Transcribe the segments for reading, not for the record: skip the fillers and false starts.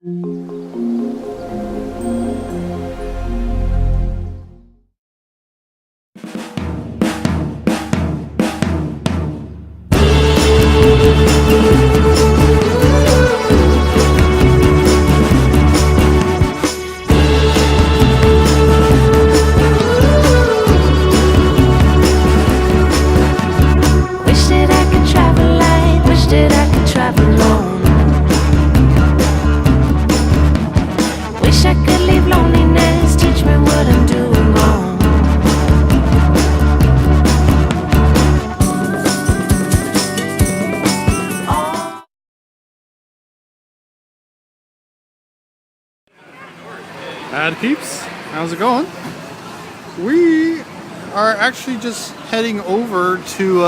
Hi peeps, how's it going? We are actually just heading over to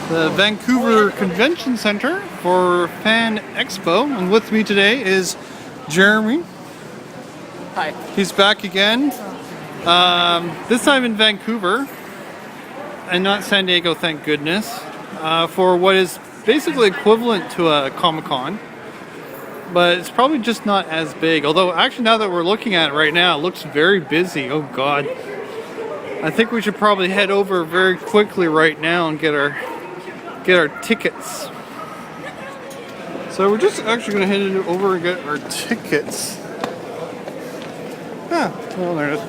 the Vancouver Convention Center for Fan Expo, and with me today is Jeremy. Hi. He's back again, this time in Vancouver and not San Diego, thank goodness, for what is basically equivalent to a Comic-Con. But it's probably just not as big. Although, actually, now that we're looking at it right now, it looks very busy. Oh, God. I think we should probably head over very quickly right now and get our tickets. So we're just actually going to head over and get our tickets. Ah, well, there it is.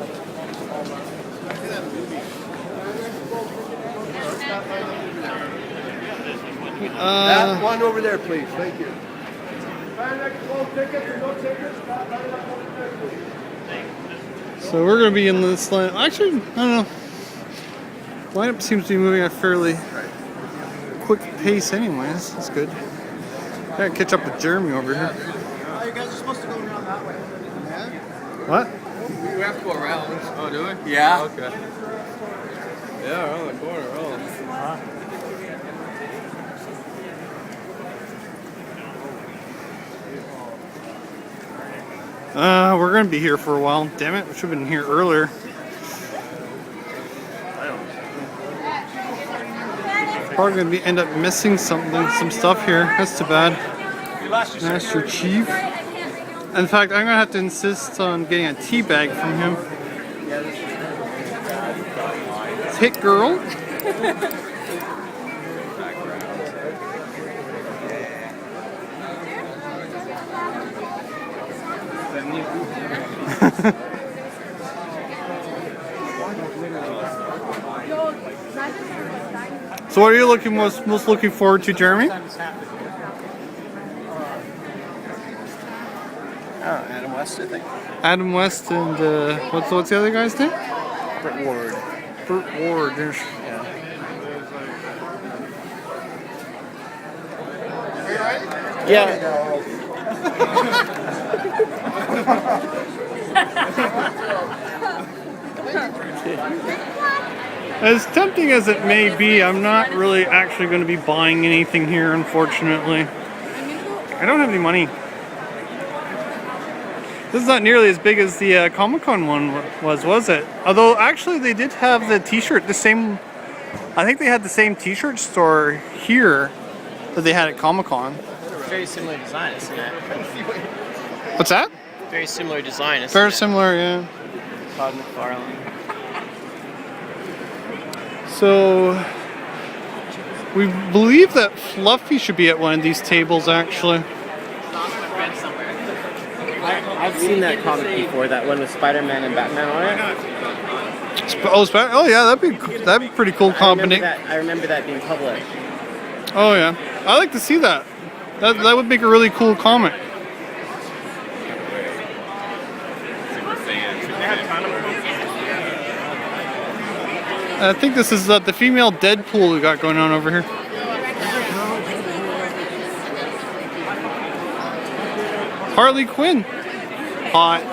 That one over there, please. Thank you. So we're going to be in this line. Actually, I don't know. Lineup seems to be moving at a fairly quick pace anyways. That's good. I gotta catch up with Jeremy over here. Oh, you guys are supposed to go around that way. Yeah? What? We have to go around. Oh, do we? Yeah. Okay. Yeah, around the corner. We're gonna be here for a while. Damn it, we should have been here earlier. Probably gonna end up missing some stuff here. That's too bad. Master Chief. In fact, I'm gonna have to insist on getting a tea bag from him. Hit girl. So what are you most looking forward to, Jeremy? Adam West, I think. Adam West and what's the other guy's name? Burt Ward. Burt Ward. Yeah. As tempting as it may be, I'm not really actually going to be buying anything here, unfortunately. I don't have any money. This is not nearly as big as the Comic-Con one was it? Although, actually, they did have the t-shirt, the same... I think they had the same t-shirt store here that they had at Comic-Con. Very similar design, isn't it? What's that? Very similar design, isn't Very it? similar, yeah. Todd McFarlane. So, we believe that Fluffee should be at one of these tables, actually. I've seen that comic before, that one with Spider-Man and Batman on it. Oh yeah, that'd be pretty cool combination. I remember that being public. Oh yeah, I'd like to see that. That would make a really cool comic. I think this is the female Deadpool we got going on over here. Harley Quinn. Hot.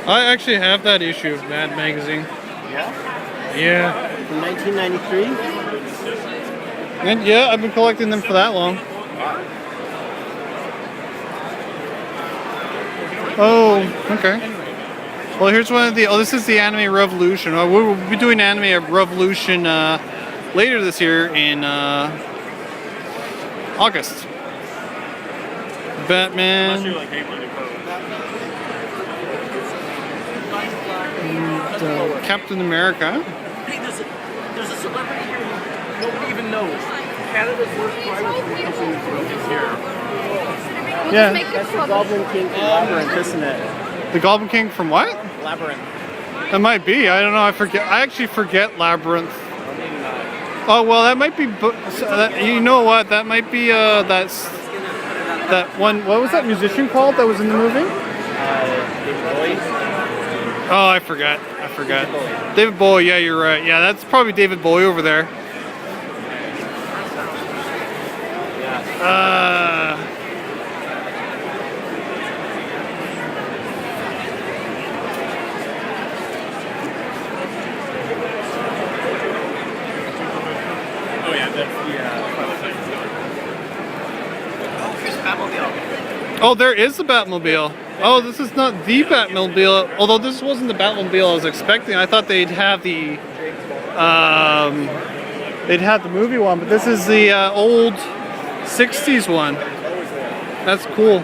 I actually have that issue of Mad Magazine. Yeah? Yeah. From 1993? And yeah, I've been collecting them for that long. Oh, okay. Well, here's one of the. Oh, this is the Anime Revolution. Oh, we'll be doing Anime Revolution later this year in August. Batman. Captain America. Hey, there's a celebrity here nobody even knows. Canada's worst private company is here. Yeah. That's the Goblin King from Labyrinth, isn't it? The Goblin King from what? Labyrinth. That might be. I don't know. I forget. I actually forget Labyrinth. Or maybe not. Oh well, that might be. You know what? That might be. That's that one. What was that musician called that was in the movie? David Bowie. Oh, I forgot. David Bowie. Yeah, you're right. Yeah, that's probably David Bowie over there. Oh, there is the Batmobile. Oh, this is not the Batmobile. Although this wasn't the Batmobile I was expecting. I thought they'd have the movie one, but this is the old 60s one. That's cool.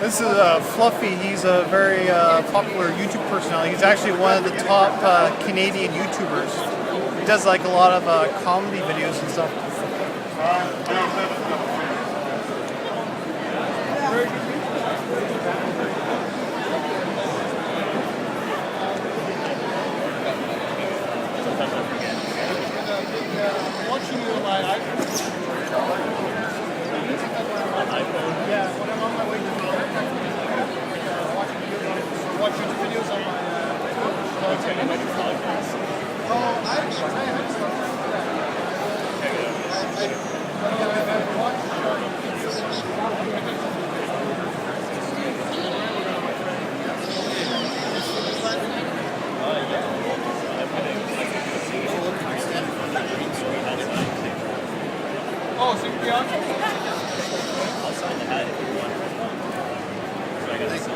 This is Fluffee. He's a very popular YouTube personality. He's actually one of the top Canadian YouTubers. He does like a lot of comedy videos and stuff. Watching you on my iPhone. Yeah, when I'm on my way to watching videos on my podcast. Oh, I haven't started Oh, so you're on? I'll sign the hat if you want. So I got to sign.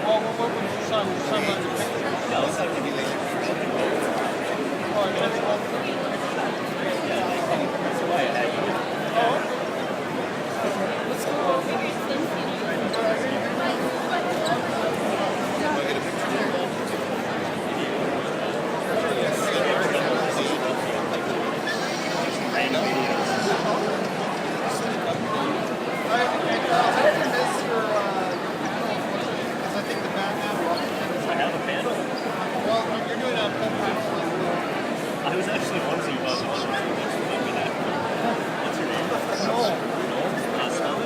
What would you sign? Would you sign the picture? Yeah, I'll sign it later. Oh, I mean, yeah, that's why I had you. Oh, let's go. I was actually wondering about it. What's your name? Noel. Spell it.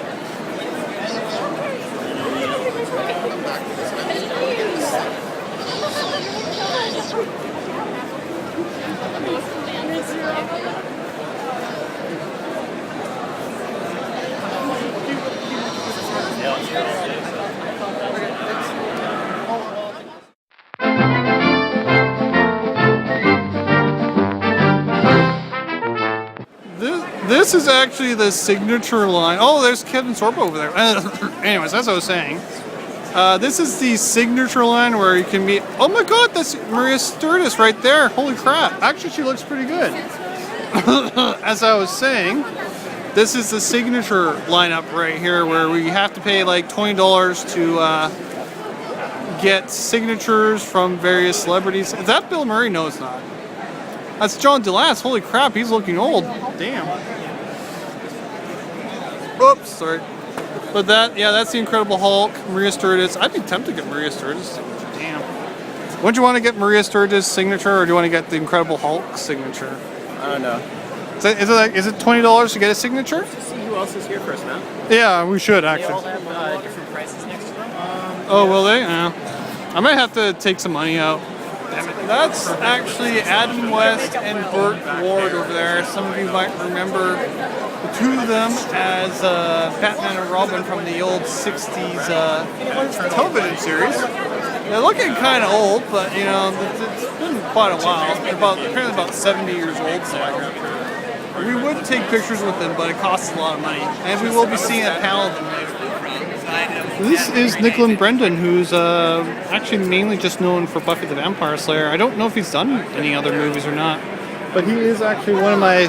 This is actually the signature line. Oh, there's Kevin Sorbo over there. Anyways, that's what I was saying. This is the signature line where you can meet. Oh my God, that's Maria Sirtis right there. Holy crap! Actually, she looks pretty good. As I was saying, this is the signature lineup right here, where we have to pay like $20 to get signatures from various celebrities. Is that Bill Murray? No, it's not. That's John Delance. Holy crap, he's looking old. Damn. Oops, sorry. But that's the Incredible Hulk, Maria Sirtis. I'd be tempted to get Maria Sirtis' signature. Damn. Wouldn't you want to get Maria Sirtis' signature, or do you want to get the Incredible Hulk signature? I don't know. Is it $20 to get a signature? Let's see who else is here first, man. Yeah, we should They actually. all have different prices next to them. Oh, will they? Yeah. I might have to take some money out. Damn it. That's actually Adam West and Burt Ward over there. Some of you might remember the two of them as Batman and Robin from the old 60s television series. They're looking kind of old, but you know, it's been quite a while. They're apparently about 70 years old now. We would take pictures with them, but it costs a lot of money. And we will be seeing a panel of them later. This is Nickolas Brendon, who's actually mainly just known for Buffy the Vampire Slayer. I don't know if he's done any other movies or not, but he is actually one of my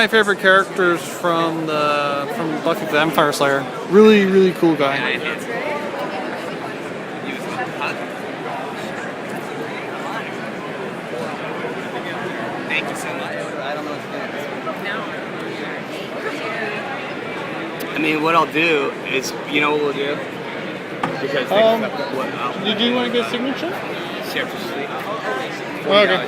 favorite characters from Buffy the Vampire Slayer. Really, really cool guy. Thank you so much. I don't know what to do. I mean, what I'll do is, you know what we'll do? Because Did you want to get a signature? Seriously. Okay.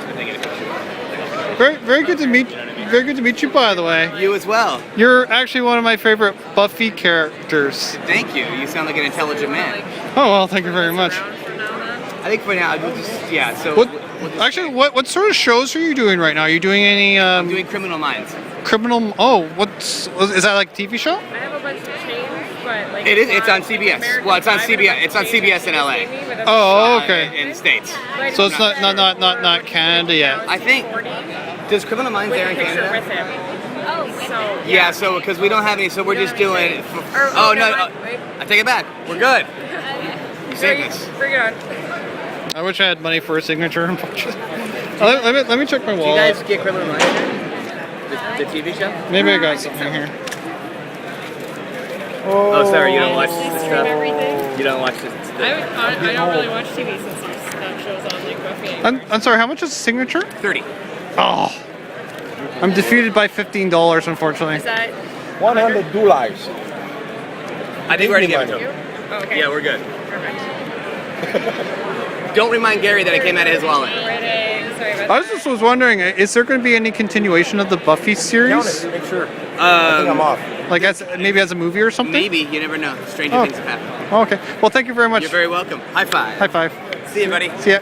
Very good to meet. Very good to meet you, by the way. You as well. You're actually one of my favorite Buffy characters. Thank you. You sound like an intelligent man. Oh well, thank you very much. I think for now, we'll just, yeah, so... What sort of shows are you doing right now? Are you doing any... I'm doing Criminal Minds. Criminal... Oh, is that like a TV show? I have a bunch of chains, but like... It is, it's on CBS. Well, it's on CBS. It's on CBS in LA. Oh, okay. In the States. So it's not Canada yet. I think... Does Criminal Minds air in Canada? With him. Oh, so... Yeah, so, because we don't have any, so we're just doing... Oh, no, I take it back. We're good. You saved us. Bring it on. I wish I had money for a signature. Let me check my wallet. Do you guys get Criminal Minds here? The TV show? Maybe I got something here. Oh, sorry, you don't watch this stuff? Everything. You don't watch this I don't really watch TV since there's shows on like Buffy. I'm sorry, how much is a signature? 30. Oh. I'm defeated by $15, unfortunately. Is that... $100. I think we're already giving it to him. Oh, okay. Yeah, we're good. Perfect. Don't remind Gary that it came out of his wallet. Sorry about I just was wondering, is there going to be any continuation of the Buffy series? Make sure. I think I'm off. Like maybe as a movie or something? Maybe, you never know. Stranger things have happened. Oh, okay. Well, thank you very much. You're very welcome. High five. High five. See you, buddy. See ya.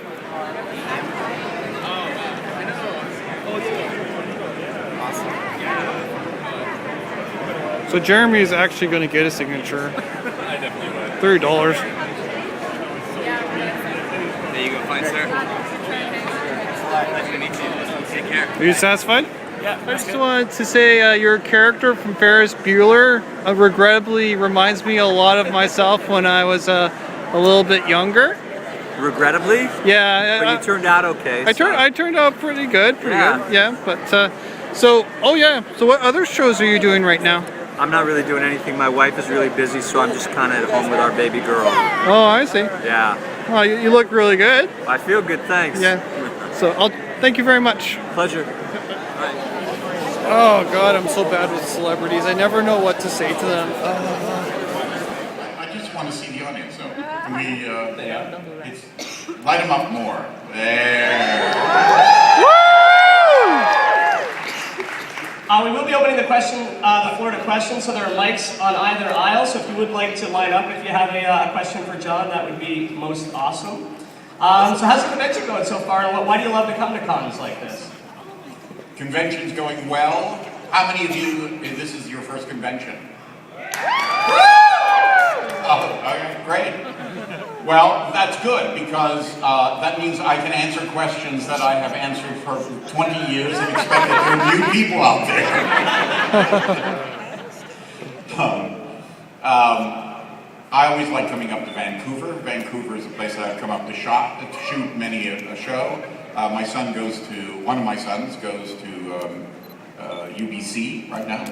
So Jeremy is actually going to get a signature. $30. There you go, fine sir. Nice to meet you. Take care. Are you satisfied? Yeah. I just wanted to say your character from Ferris Bueller regrettably reminds me a lot of myself when I was a little bit younger. Regrettably? Yeah. But you turned out okay. I turned out pretty good. Yeah. Good. Yeah. But so what other shows are you doing right now? I'm not really doing anything. My wife is really busy, so I'm just kind of at home with our baby girl. Oh, I see. Yeah. Well, you look really good. I feel good, thanks. Yeah. So thank you very much. Pleasure. Oh God, I'm so bad with celebrities. I never know what to say to them. I just want to see the audience, though. Can we, light them up more. There. We will be opening the floor to questions, so there are mics on either aisle, so if you would like to line up if you have a question for John, that would be most awesome. So how's the convention going so far, and why do you love to come to cons like this? Convention's going well. How many of you, this is your first convention? Oh, okay, great. Well, that's good, because that means I can answer questions that I have answered for 20 years and expect that there are new people out there. I always like coming up to Vancouver. Vancouver is a place that I've come up to shoot many a show. One of my sons goes to UBC right now.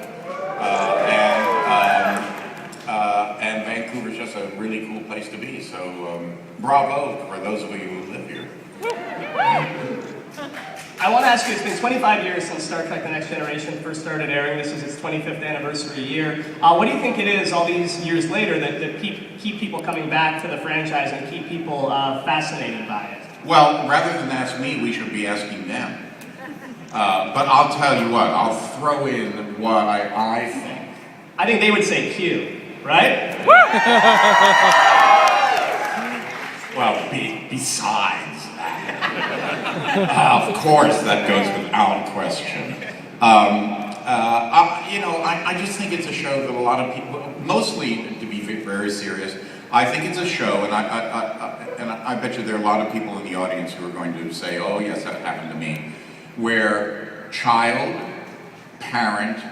And Vancouver's just a really cool place to be, so bravo for those of you who live here. I want to ask you, it's been 25 years since Star Trek The Next Generation first started airing. This is its 25th anniversary year. What do you think it is, all these years later, that keep people coming back to the franchise and keep people fascinated by it? Well, rather than ask me, we should be asking them. But I'll tell you what, I'll throw in what I think. I think they would say Q, right? Well, besides that. Of course, that goes without question. I just think it's a show that a lot of people, mostly to be very serious, I think it's a show, and I bet you there are a lot of people in the audience who are going to say, oh yes, that happened to me, where child, parent,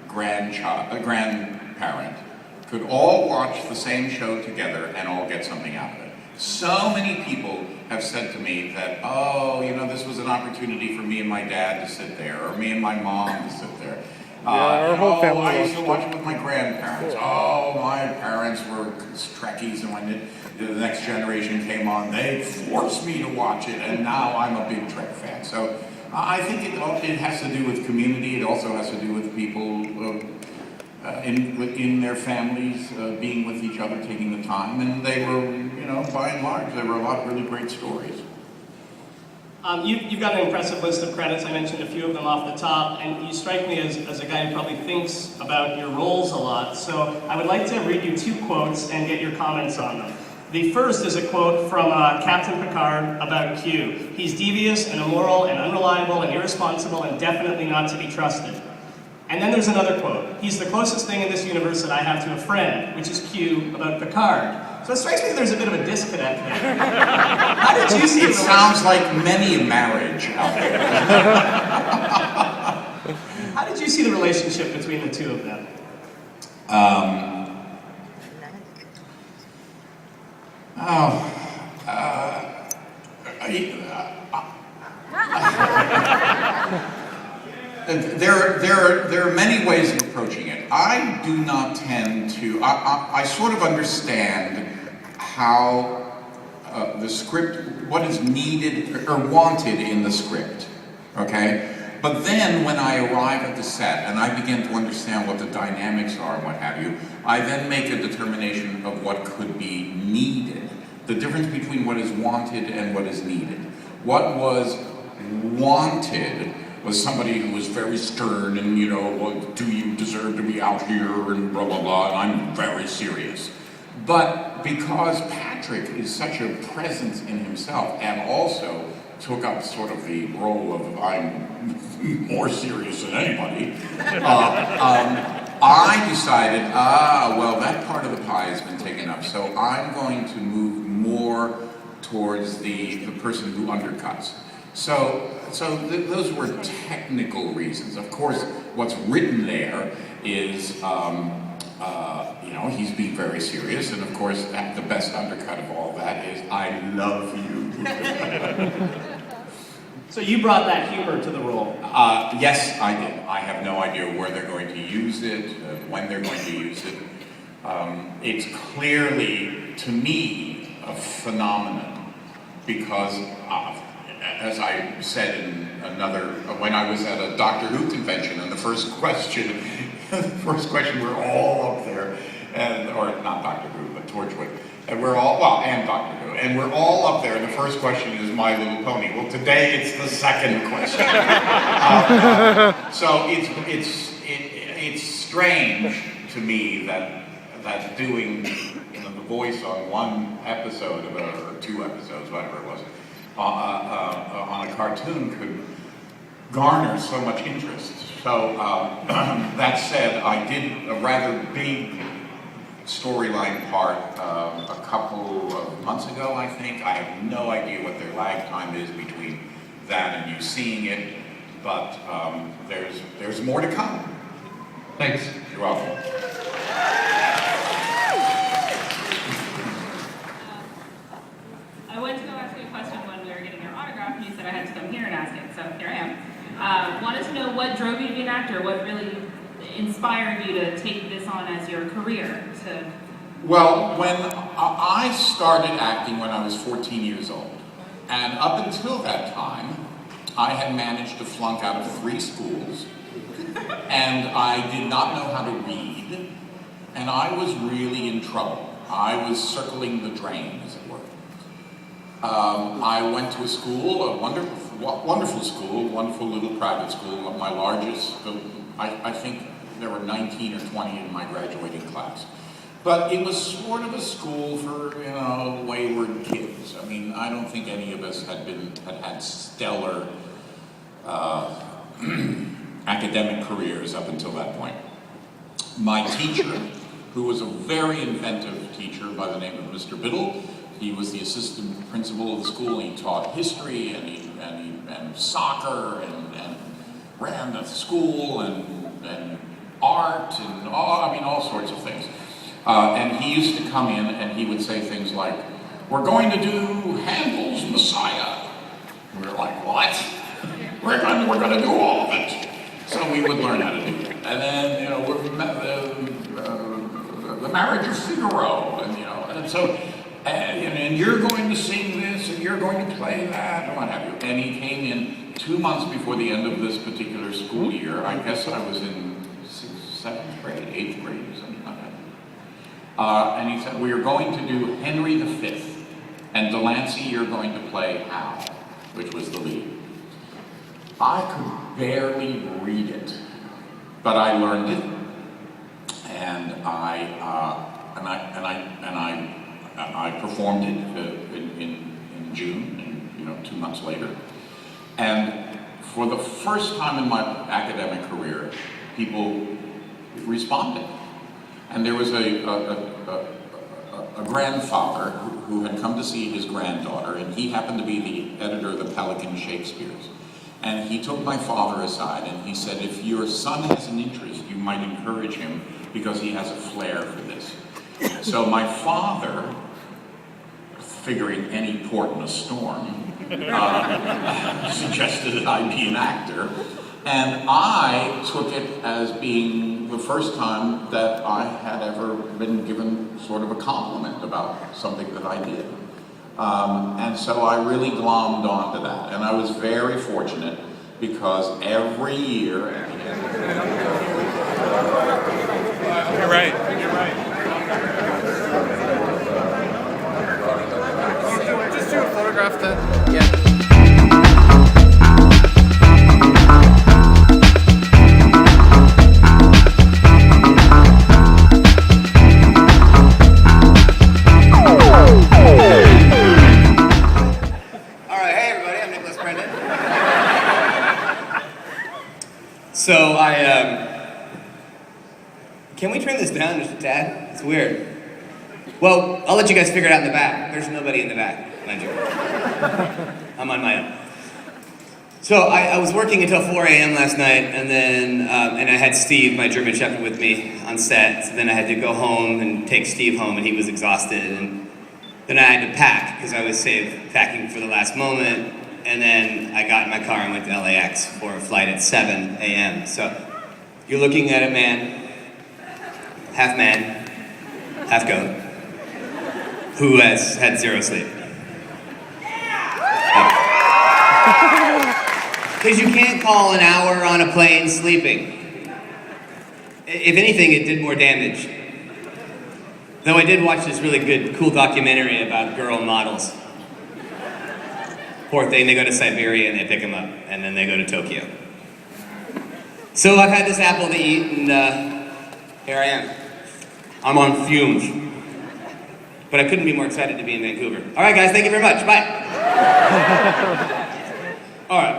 grandparent could all watch the same show together and all get something out of it. So many people have said to me that, oh, this was an opportunity for me and my dad to sit there, or me and my mom to sit there. our whole family I used to watched watch it with my grandparents. Oh, my parents were Trekkies, and when the next generation came on, they forced me to watch it, and now I'm a big Trek fan. So I think it has to do with community. It also has to do with people in their families being with each other, taking the time, and they were, by and large, there were a lot of really great stories. You've got an impressive list of credits. I mentioned a few of them off the top, and you strike me as a guy who probably thinks about your roles a lot. So I would like to read you 2 quotes and get your comments on them. The first is a quote from Captain Picard about Q. He's devious and immoral and unreliable and irresponsible and definitely not to be trusted. And then there's another quote. He's the closest thing in this universe that I have to a friend, which is Q about Picard. So it strikes me there's a bit of a disconnect there. How did you see it? It sounds like many a marriage out there. How did you see the relationship between the two of them? There are many ways of approaching it. I do not tend to. I sort of understand how the script, what is needed or wanted in the script, okay? But then when I arrive at the set and I begin to understand what the dynamics are and what have you, I then make a determination of what could be needed. The difference between what is wanted and what is needed. What was wanted was somebody who was very stern and, well, do you deserve to be out here and blah, blah, blah, and I'm very serious. But because Patrick is such a presence in himself and also took up sort of the role of I'm more serious than anybody, I decided, well, that part of the pie has been taken up, so I'm going to move more towards the person who undercuts. So those were technical reasons. Of course, what's written there is, he's being very serious, and of course, the best undercut of all that is, I love you. So you brought that humor to the role? Yes, I did. I have no idea where they're going to use it, when they're going to use it. It's clearly, to me, a phenomenon, because as I said in when I was at a Doctor Who convention, and the first question, we're all up there, or not Doctor Who, but Torchwood, and we're all, and Doctor Who, and we're all up there, and the first question is My Little Pony. Well, today it's the second question. So it's strange to me that doing the voice on one episode or 2 episodes, whatever it was, on a cartoon could garner so much interest. So that said, I did a rather big storyline part a couple of months ago, I think. I have no idea what their lag time is between that and you seeing it, but there's more to come. Thanks. You're welcome. I went to go ask you a question when we were getting your autograph, and you said I had to come here and ask it, so here I am. Wanted to know what drove you to be an actor, what really inspired you to take this on as your career? Well, when I started acting when I was 14 years old, and up until that time, I had managed to flunk out of 3 schools, and I did not know how to read, and I was really in trouble. I was circling the drain, as it were. I went to a school, a wonderful school, wonderful little private school, my largest, I think there were 19 or 20 in my graduating class. But it was sort of a school for, you know, wayward kids. I mean, I don't think any of us had stellar academic careers up until that point. My teacher, who was a very inventive teacher by the name of Mr. Biddle, he was the assistant principal of the school. He taught history and soccer and ran the school and art and all sorts of things. And he used to come in and he would say things like, "We're going to do Handel's Messiah." We were like, "What?" We're going to do all of it. So we would learn how to do it. And then, you know, the Marriage of Figaro, and you know, and so, and you're going to sing this, and you're going to play that, and what have you. And he came in 2 months before the end of this particular school year. I guess I was in 7th grade, 8th grade, or something like that. And he said, "We are going to do Henry V, and Delance, you're going to play Hal," which was the lead. I could barely read it, but I learned it, and I performed it in June, and you know, 2 months later. And for the first time in my academic career, people responded. And there was a grandfather who had come to see his granddaughter, and he happened to be the editor of the Pelican Shakespeare's. And he took my father aside and he said, "If your son has an interest, you might encourage him because he has a flair for this." So my father, figuring any port in a storm, suggested that I be an actor. And I took it as being the first time that I had ever been given sort of a compliment about something that I did. And so I really glommed onto that. And I was very fortunate because every year... You're right. Just do a photograph then. Yeah. So can we turn this down just a tad? It's weird. Well, I'll let you guys figure it out in the back. There's nobody in the back, mind you. I'm on my own. So I was working until 4 a.m. last night, and then and I had Steve, my German Shepherd, with me on set. So then I had to go home and take Steve home, and he was exhausted. And then I had to pack because I was packing for the last moment. And then I got in my car and went to LAX for a flight at 7 a.m. So you're looking at a man, half goat, who has had zero sleep. Because you can't call an hour on a plane sleeping. If anything, it did more damage. Though I did watch this really good, cool documentary about girl models. Poor thing, they go to Siberia and they pick them up, and then they go to Tokyo. So I've had this apple to eat, and here I am. I'm on fumes. But I couldn't be more excited to be in Vancouver. All right, guys, thank you very much. Bye. All right,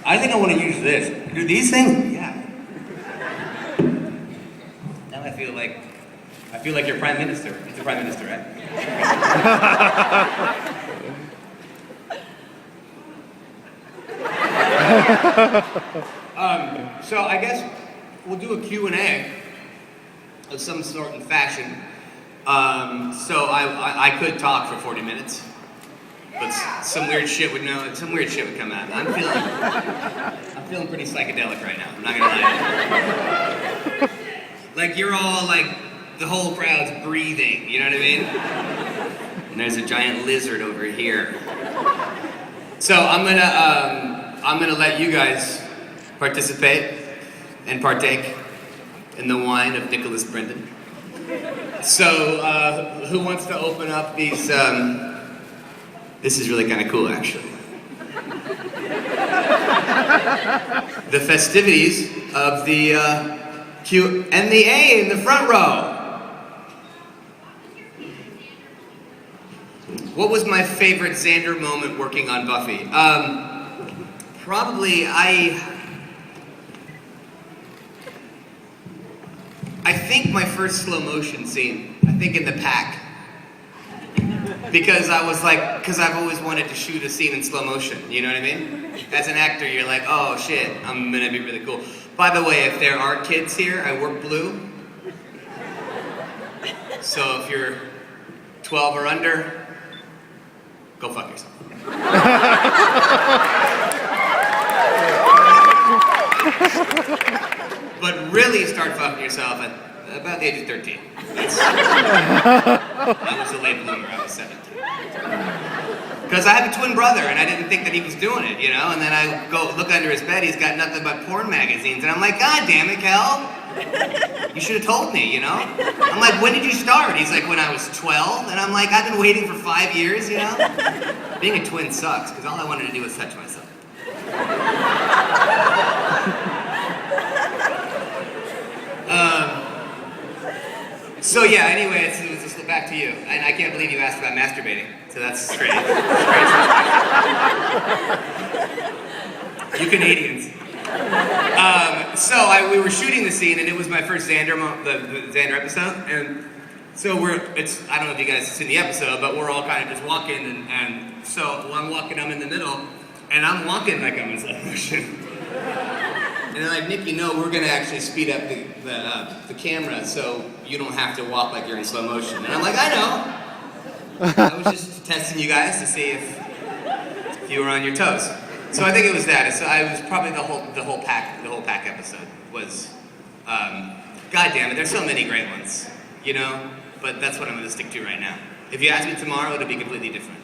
I think I want to use this. Do these things? Yeah. Now I feel like you're Prime Minister. It's the Prime Minister, right? So I guess we'll do a Q&A of some sort and fashion. So I could talk for 40 minutes, but some weird shit would come out. I'm feeling pretty psychedelic right now. I'm not gonna lie. Like you're all like the whole crowd's breathing. You know what I mean? And there's a giant lizard over here. So I'm gonna let you guys participate and partake in the wine of Nickolas Brendon. So, who wants to open up these, this is really kind of cool, actually. The festivities of the Q and the A in the front row. What was my favorite Xander moment working on Buffy? Probably I think my first slow motion scene. I think in the pack. Because I've always wanted to shoot a scene in slow motion, you know what I mean? As an actor, you're like, oh shit, I'm gonna be really cool. By the way, if there are kids here, I work blue. So if you're 12 or under, go fuck yourself. But really start fucking yourself at about the age of 13. I was a late bloomer, I was 17. Because I have a twin brother and I didn't think that he was doing it, you know? And then I go look under his bed, he's got nothing but porn magazines. And I'm like, God damn it, Kel. You should have told me, you know? I'm like, when did you start? He's like, when I was 12. And I'm like, I've been waiting for 5 years, you know? Being a twin sucks, because all I wanted to do was touch myself. So yeah, anyway, it's just back to you. And I can't believe you asked about masturbating. So that's great. You Canadians. We were shooting the scene, and it was my first Xander, the Xander episode. And so I don't know if you guys have seen the episode, but we're all kind of just walking, and so when I'm walking, I'm in the middle, and I'm walking like I'm in slow motion. And they're like, Nick, you know, we're gonna actually speed up the camera so you don't have to walk like you're in slow motion. And I'm like, I know. I was just testing you guys to see if you were on your toes. So I think it was that. So I was probably the whole pack episode was, God damn it, there's so many great ones, you know? But that's what I'm gonna stick to right now. If you ask me tomorrow, it'll be completely different.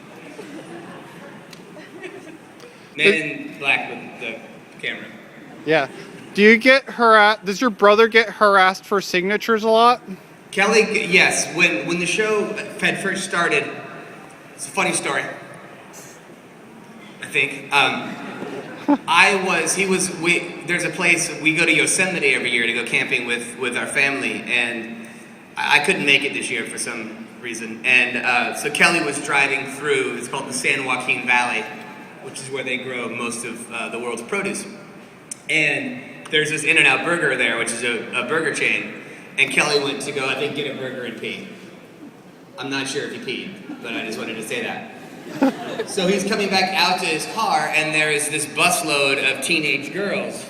Man in black with the camera. Yeah. Do you get does your brother get harassed for signatures a lot? Kelly, yes. When the show had first started, it's a funny story. I think. There's a place, we go to Yosemite every year to go camping with our family, and I couldn't make it this year for some reason. And so Kelly was driving through, it's called the San Joaquin Valley, which is where they grow most of the world's produce. And there's this In-N-Out Burger there, which is a burger chain. And Kelly went to go, I think, get a burger and pee. I'm not sure if he peed, but I just wanted to say that. So he's coming back out to his car, and there is this busload of teenage girls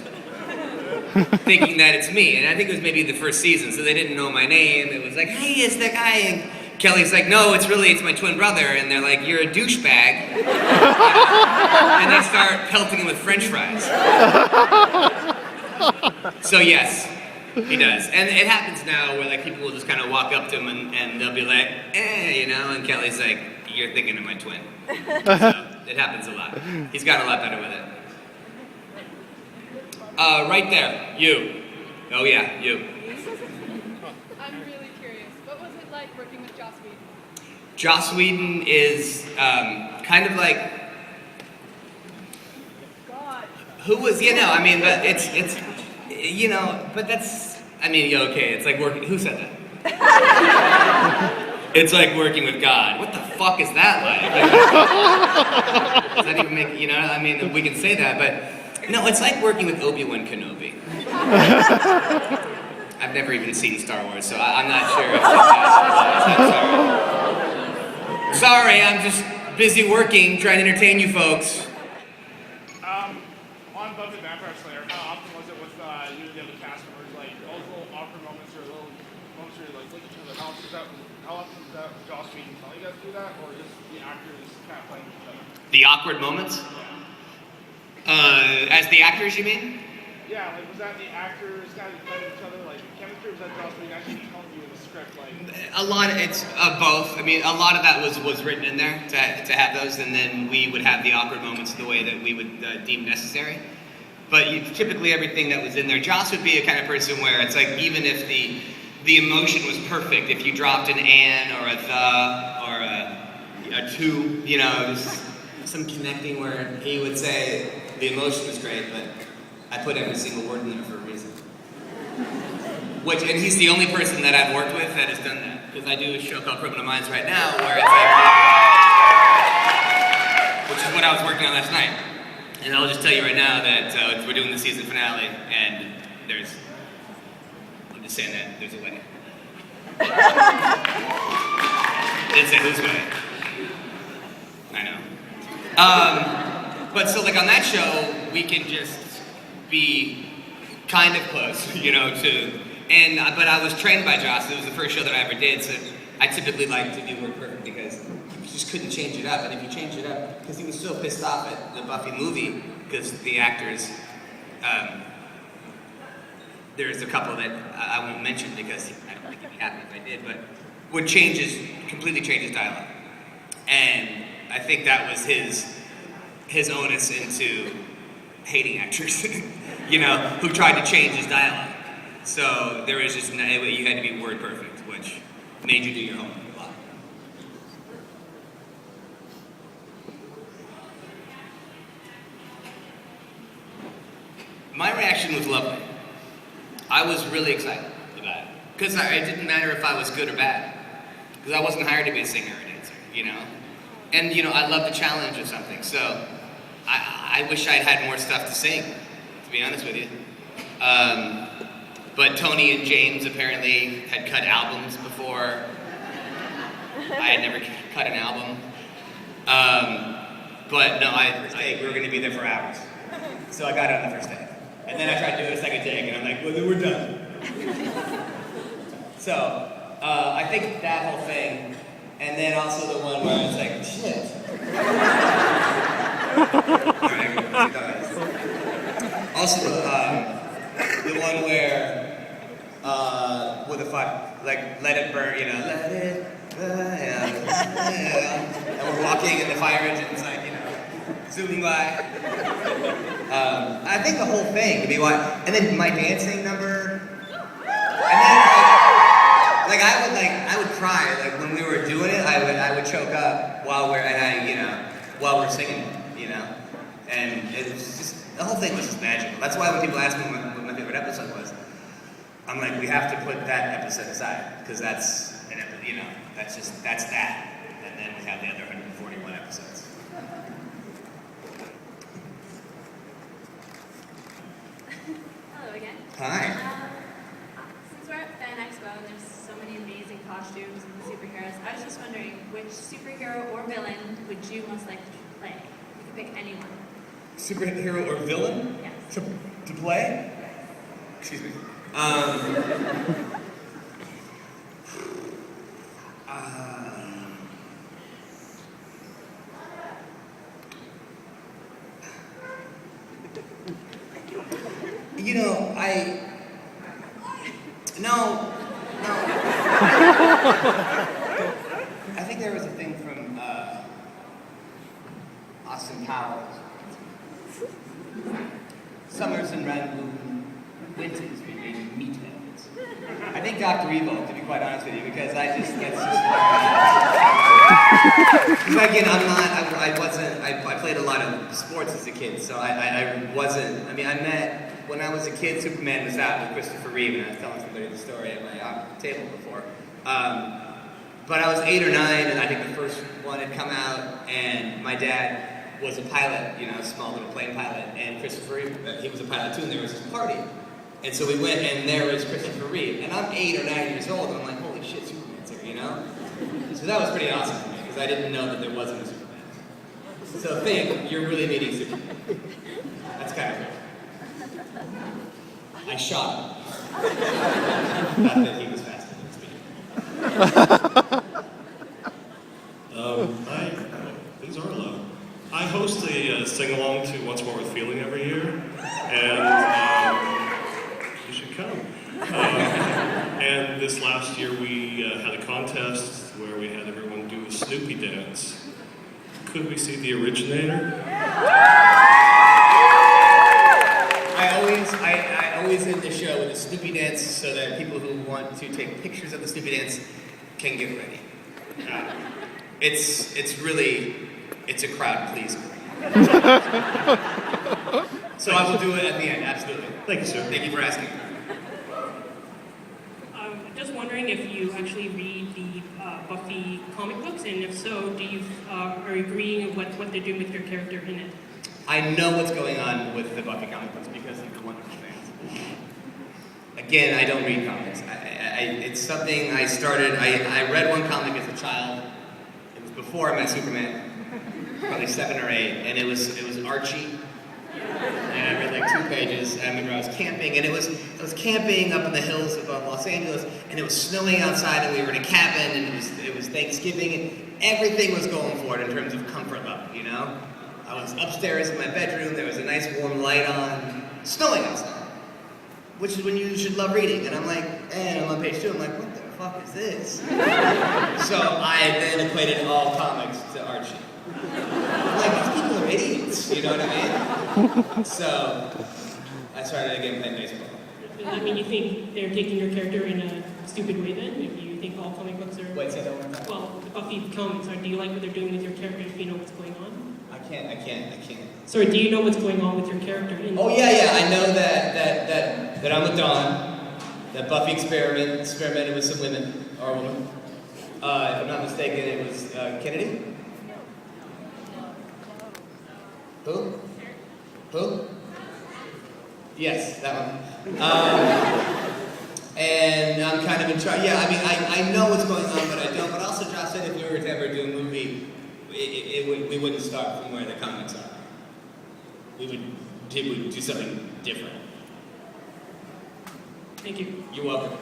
thinking that it's me. And I think it was maybe the first season, so they didn't know my name. It was like, hey, it's that guy. And Kelly's like, no, it's my twin brother. And they're like, you're a douchebag. And they start pelting him with French fries. So yes, he does. And it happens now where like people will just kind of walk up to him and they'll be like, you know, and Kelly's like, you're thinking of my twin. So it happens a lot. He's gotten a lot better with it. Right there, you. Oh yeah, you. I'm really curious. What was it like working with Joss Whedon? Joss Whedon is kind of like God. who was, you know, I mean, but it's you know, but that's, I mean, okay, it's like working, who said that? It's like working with God. What the fuck is that like? Does that even make, you know, I mean, we can say that, but no, it's like working with Obi-Wan Kenobi. I've never even seen Star Wars, so I'm not sure if that's sorry, I'm just busy working, trying to entertain you folks. On Buffy Vampire Slayer, how often was it with you and the other cast members, like all those little awkward moments or little moments where you like look at each other? How often does that Joss Whedon tell you guys do that, or just the actors kind of playing each other? The awkward moments? As the actors, you mean? Yeah, like was that the actors kind of playing each other, like chemistry, or was that Joss Whedon actually telling you in the script, like? A lot, it's both. I mean, a lot of that was written in there to have those, and then we would have the awkward moments the way that we would deem necessary. But typically everything that was in there, Joss would be a kind of person where it's like, even if the emotion was perfect, if you dropped an "and" or a "the" or a "to," you know, just some connecting where he would say the emotion was great, but I put every single word in there for a reason. And he's the only person that I've worked with that has done that. Because I do a show called Criminal Minds right now, where it's like, I was working on last night. And I'll just tell you right now that we're doing the season finale, and I'm just saying that there's a wedding. Didn't say whose wedding. I know. But so like on that show, we can just be kind of close, you know, but I was trained by Joss. It was the first show that I ever did, so I typically like to do Word Perfect because you just couldn't change it up. And if you change it up, because he was so pissed off at the Buffy movie, because the actors, there's a couple that I won't mention because I don't think he'd be happy if I did, but would completely change his dialogue. And I think that was his onus into hating actors, you know, who tried to change his dialogue. So there was just, you had to be word perfect, which made you do your homework a lot. My reaction was lovely. I was really excited about it. Because it didn't matter if I was good or bad. Because I wasn't hired to be a singer or dancer, you know? And, you know, I love the challenge of something. So I wish I'd had more stuff to sing, to be honest with you. But Tony and James apparently had cut albums before. I had never cut an album. But no, we were going to be there for hours. So I got it on the first day. And then I tried to do it a second take, and I'm like, well, then we're done. So, I think that whole thing, and then also the one where I was like, shit. Also, the one where, with the fire, like, let it burn, you know, let it burn, and we're walking, and the fire engine's like, you know, zooming by. I think the whole thing could be why, and then my dancing number, and then I would cry, like when we were doing it, I would choke up while we're singing it, you know, and it was just, the whole thing was just magical. That's why when people ask me what my favorite episode was, I'm like, we have to put that episode aside, because that's an episode, you know, that's that, and then we have the other 141 episodes. Hello again. Hi. Since we're at Fan Expo and there's so many amazing costumes and superheroes, I was just wondering, which superhero or villain would you most like to play? You could pick anyone. Superhero or villain? Yes. To play? Excuse me. You know, No. I think there was a thing from Austin Powers. Summers and Rangoon, winters remain meatheads. I think Dr. Evil, to be quite honest with you, because that's just because again, I played a lot of sports as a kid, so I met, when I was a kid, Superman was out with Christopher Reeve, and I was telling somebody the story at my table before. But I was 8 or 9, and I think the first one had come out, and my dad was a pilot, you know, a small little plane pilot, and Christopher Reeve, he was a pilot too, and there was this party. And so we went, and there was Christopher Reeve, and I'm 8 or 9 years old, and I'm like, holy shit, Superman's here, you know? So that was pretty awesome for me, because I didn't know that there wasn't a Superman. So think, you're really meeting Superman. That's kind of cool. I shot him. Not that he was faster than speed. Things are low. I host a sing-along to Once More With Feeling every year, and you should come. And this last year we had a contest where we had everyone do a Snoopy dance. Could we see the originator? I always end the show with a Snoopy dance so that people who want to take pictures of the Snoopy dance can get ready. It's a crowd pleaser. So I will do it at the end, absolutely. Thank you, sir. Thank you for asking. Just wondering wondering if you actually read the Buffy comic books, and if so, do you are agreeing with what they're doing with your character in it? I know what's going on with the Buffy comic books because of the wonderful fans. Again, I don't read comics. It's something I started. I read one comic as a child. It was before I met Superman, probably 7 or 8, and it was Archie. And I read like 2 pages. I remember I was camping, and I was camping up in the hills of Los Angeles, and it was snowing outside, and we were in a cabin, and it was Thanksgiving, and everything was going for it in terms of comfort level, you know? I was upstairs in my bedroom, there was a nice warm light on, snowing outside, which is when you should love reading. And I'm like, and I'm on page 2, I'm like, what the fuck is this? So I then equated all comics to Archie. I'm like, these people are idiots, you know what I mean? So I started again playing baseball. Does that mean you think they're taking your character in a stupid way then? If you think all comic books are... Wait, say that one more time. Well, the Buffy comics, do you like what they're doing with your character if you know what's going on? I can't. Sorry, do you know what's going on with your character? Oh yeah, I know that I'm with Dawn, that Buffy experimented with some women, or a woman. If I'm not mistaken, it was Kennedy? Who? Yes, that one. And I'm kind of in charge. Yeah, I mean, I know what's going on, but I don't. But also, Josh said if we were to ever do a movie, we wouldn't start from where the comics are. We would do something different. Thank you. You're welcome.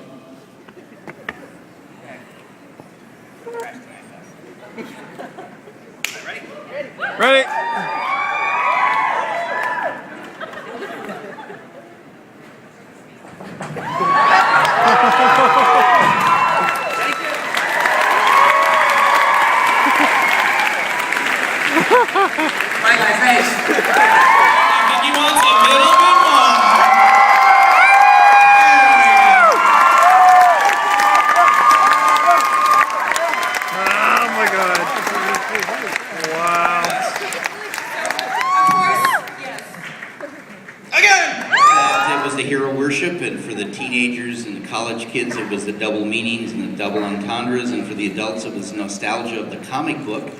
Ready? Right in my face. I think he wants a little bit more. Oh my god. Wow. Again! It was the hero worship, and for the teenagers and the college kids, it was the double meanings and the double entendres, and for the adults, it was nostalgia of the comic book.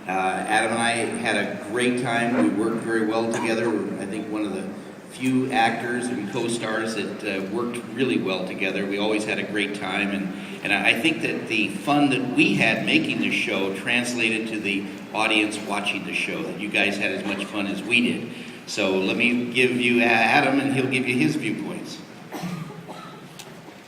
Adam and I had a great time. We worked very well together. We're, I think, one of the few actors and co-stars that worked really well together. We always had a great time, and I think that the fun that we had making the show translated to the audience watching the show, that you guys had as much fun as we did. So let me give you Adam, and he'll give you his viewpoints.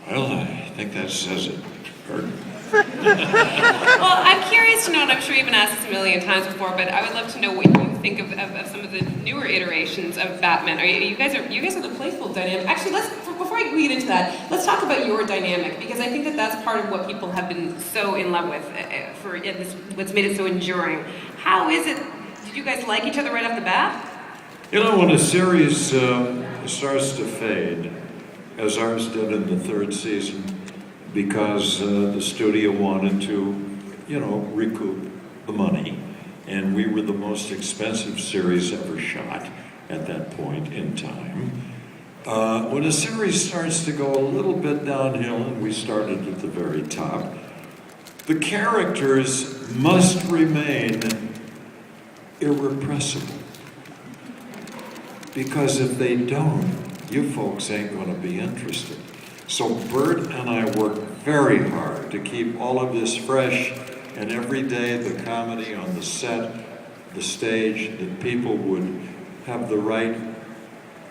Well, I think that says it. Burt. Well, I'm curious to know, and I'm sure you've been asked this a million times before, but I would love to know what you think of some of the newer iterations of Batman. You guys are the playful dynamic. Actually, before I get into that, let's talk about your dynamic, because I think that that's part of what people have been so in love with, what's made it so enduring. How is it? Did you guys like each other right off the bat? You know, when a series starts to fade, as ours did in the 3rd season, because the studio wanted to, recoup the money, and we were the most expensive series ever shot at that point in time. When a series starts to go a little bit downhill, and we started at the very top, the characters must remain irrepressible. Because if they don't, you folks ain't going to be interested. So Burt and I worked very hard to keep all of this fresh, and every day the comedy on the set, the stage, that people would have the right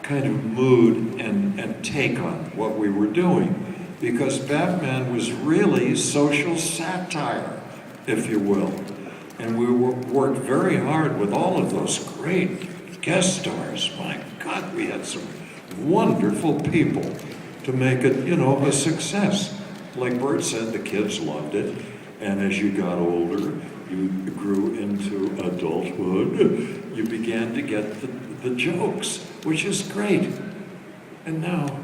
kind of mood and take on what we were doing. Because Batman was really social satire, if you will. And we worked very hard with all of those great guest stars. My God, we had some wonderful people to make it, a success. Like Burt said, the kids loved it, and as you got older, you grew into adulthood, you began to get the jokes, which is great. And now,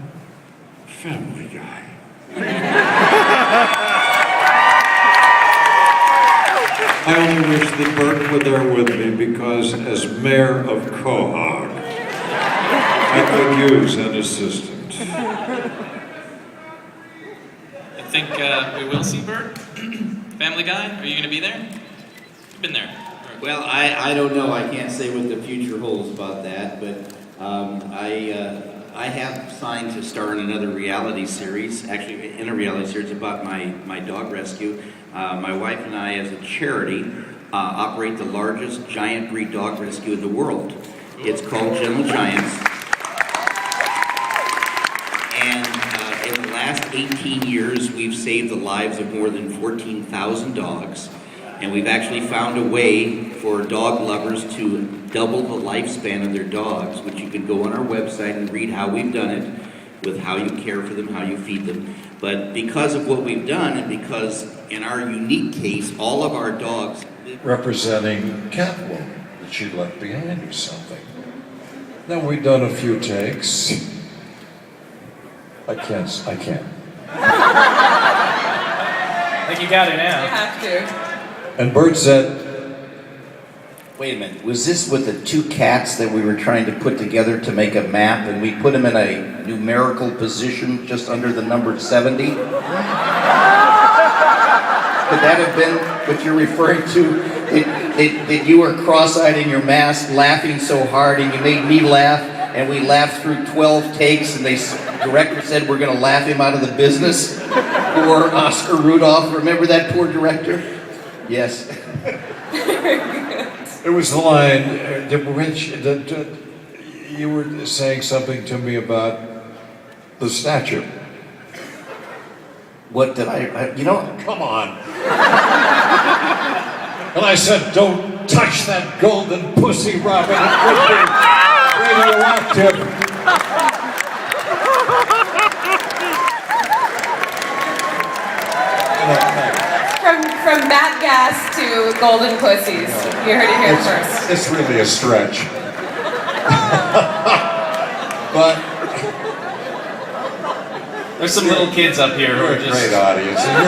Family Guy. I only wish that Burt were there with me, because as mayor of Quahog, I could use an assistant. think we will see Burt? Family Guy? Are you going to be there? You've been there. Well, I don't know. I can't say what the future holds about that, but I have signed to star in another reality series, actually in a reality series about my dog rescue. My wife and I, as a charity, operate the largest giant breed dog rescue in the world. It's called Gentle Giants. And in the last 18 years, we've saved the lives of more than 14,000 dogs. And we've actually found a way for dog lovers to double the lifespan of their dogs, which you can go on our website and read how we've done it, with how you care for them, how you feed them. But because of what we've done, and because in our unique case, all of our dogs... Representing Catwoman that she left behind or something. Now we've done a few takes. I can't. I think you got it now. You have to. And Burt said, wait a minute, was this with the two cats that we were trying to put together to make a map, and we put them in a numerical position just under the number 70? Could that have been what you're referring to? That you were cross-eyed in your mask, laughing so hard, and you made me laugh, and we laughed through 12 takes, and the director said we're going to laugh him out of the business? Poor Oscar Rudolph, remember that poor director? Yes. it was the line, Rich, you were saying something to me about the statue. What did I you know? Come on. And I said, don't touch that golden pussy, Robin. It could be radioactive. From Matt Gas to Golden Pussies. You heard it here first. It's really a stretch. But there's some little kids up here who you're are a just... great audience, and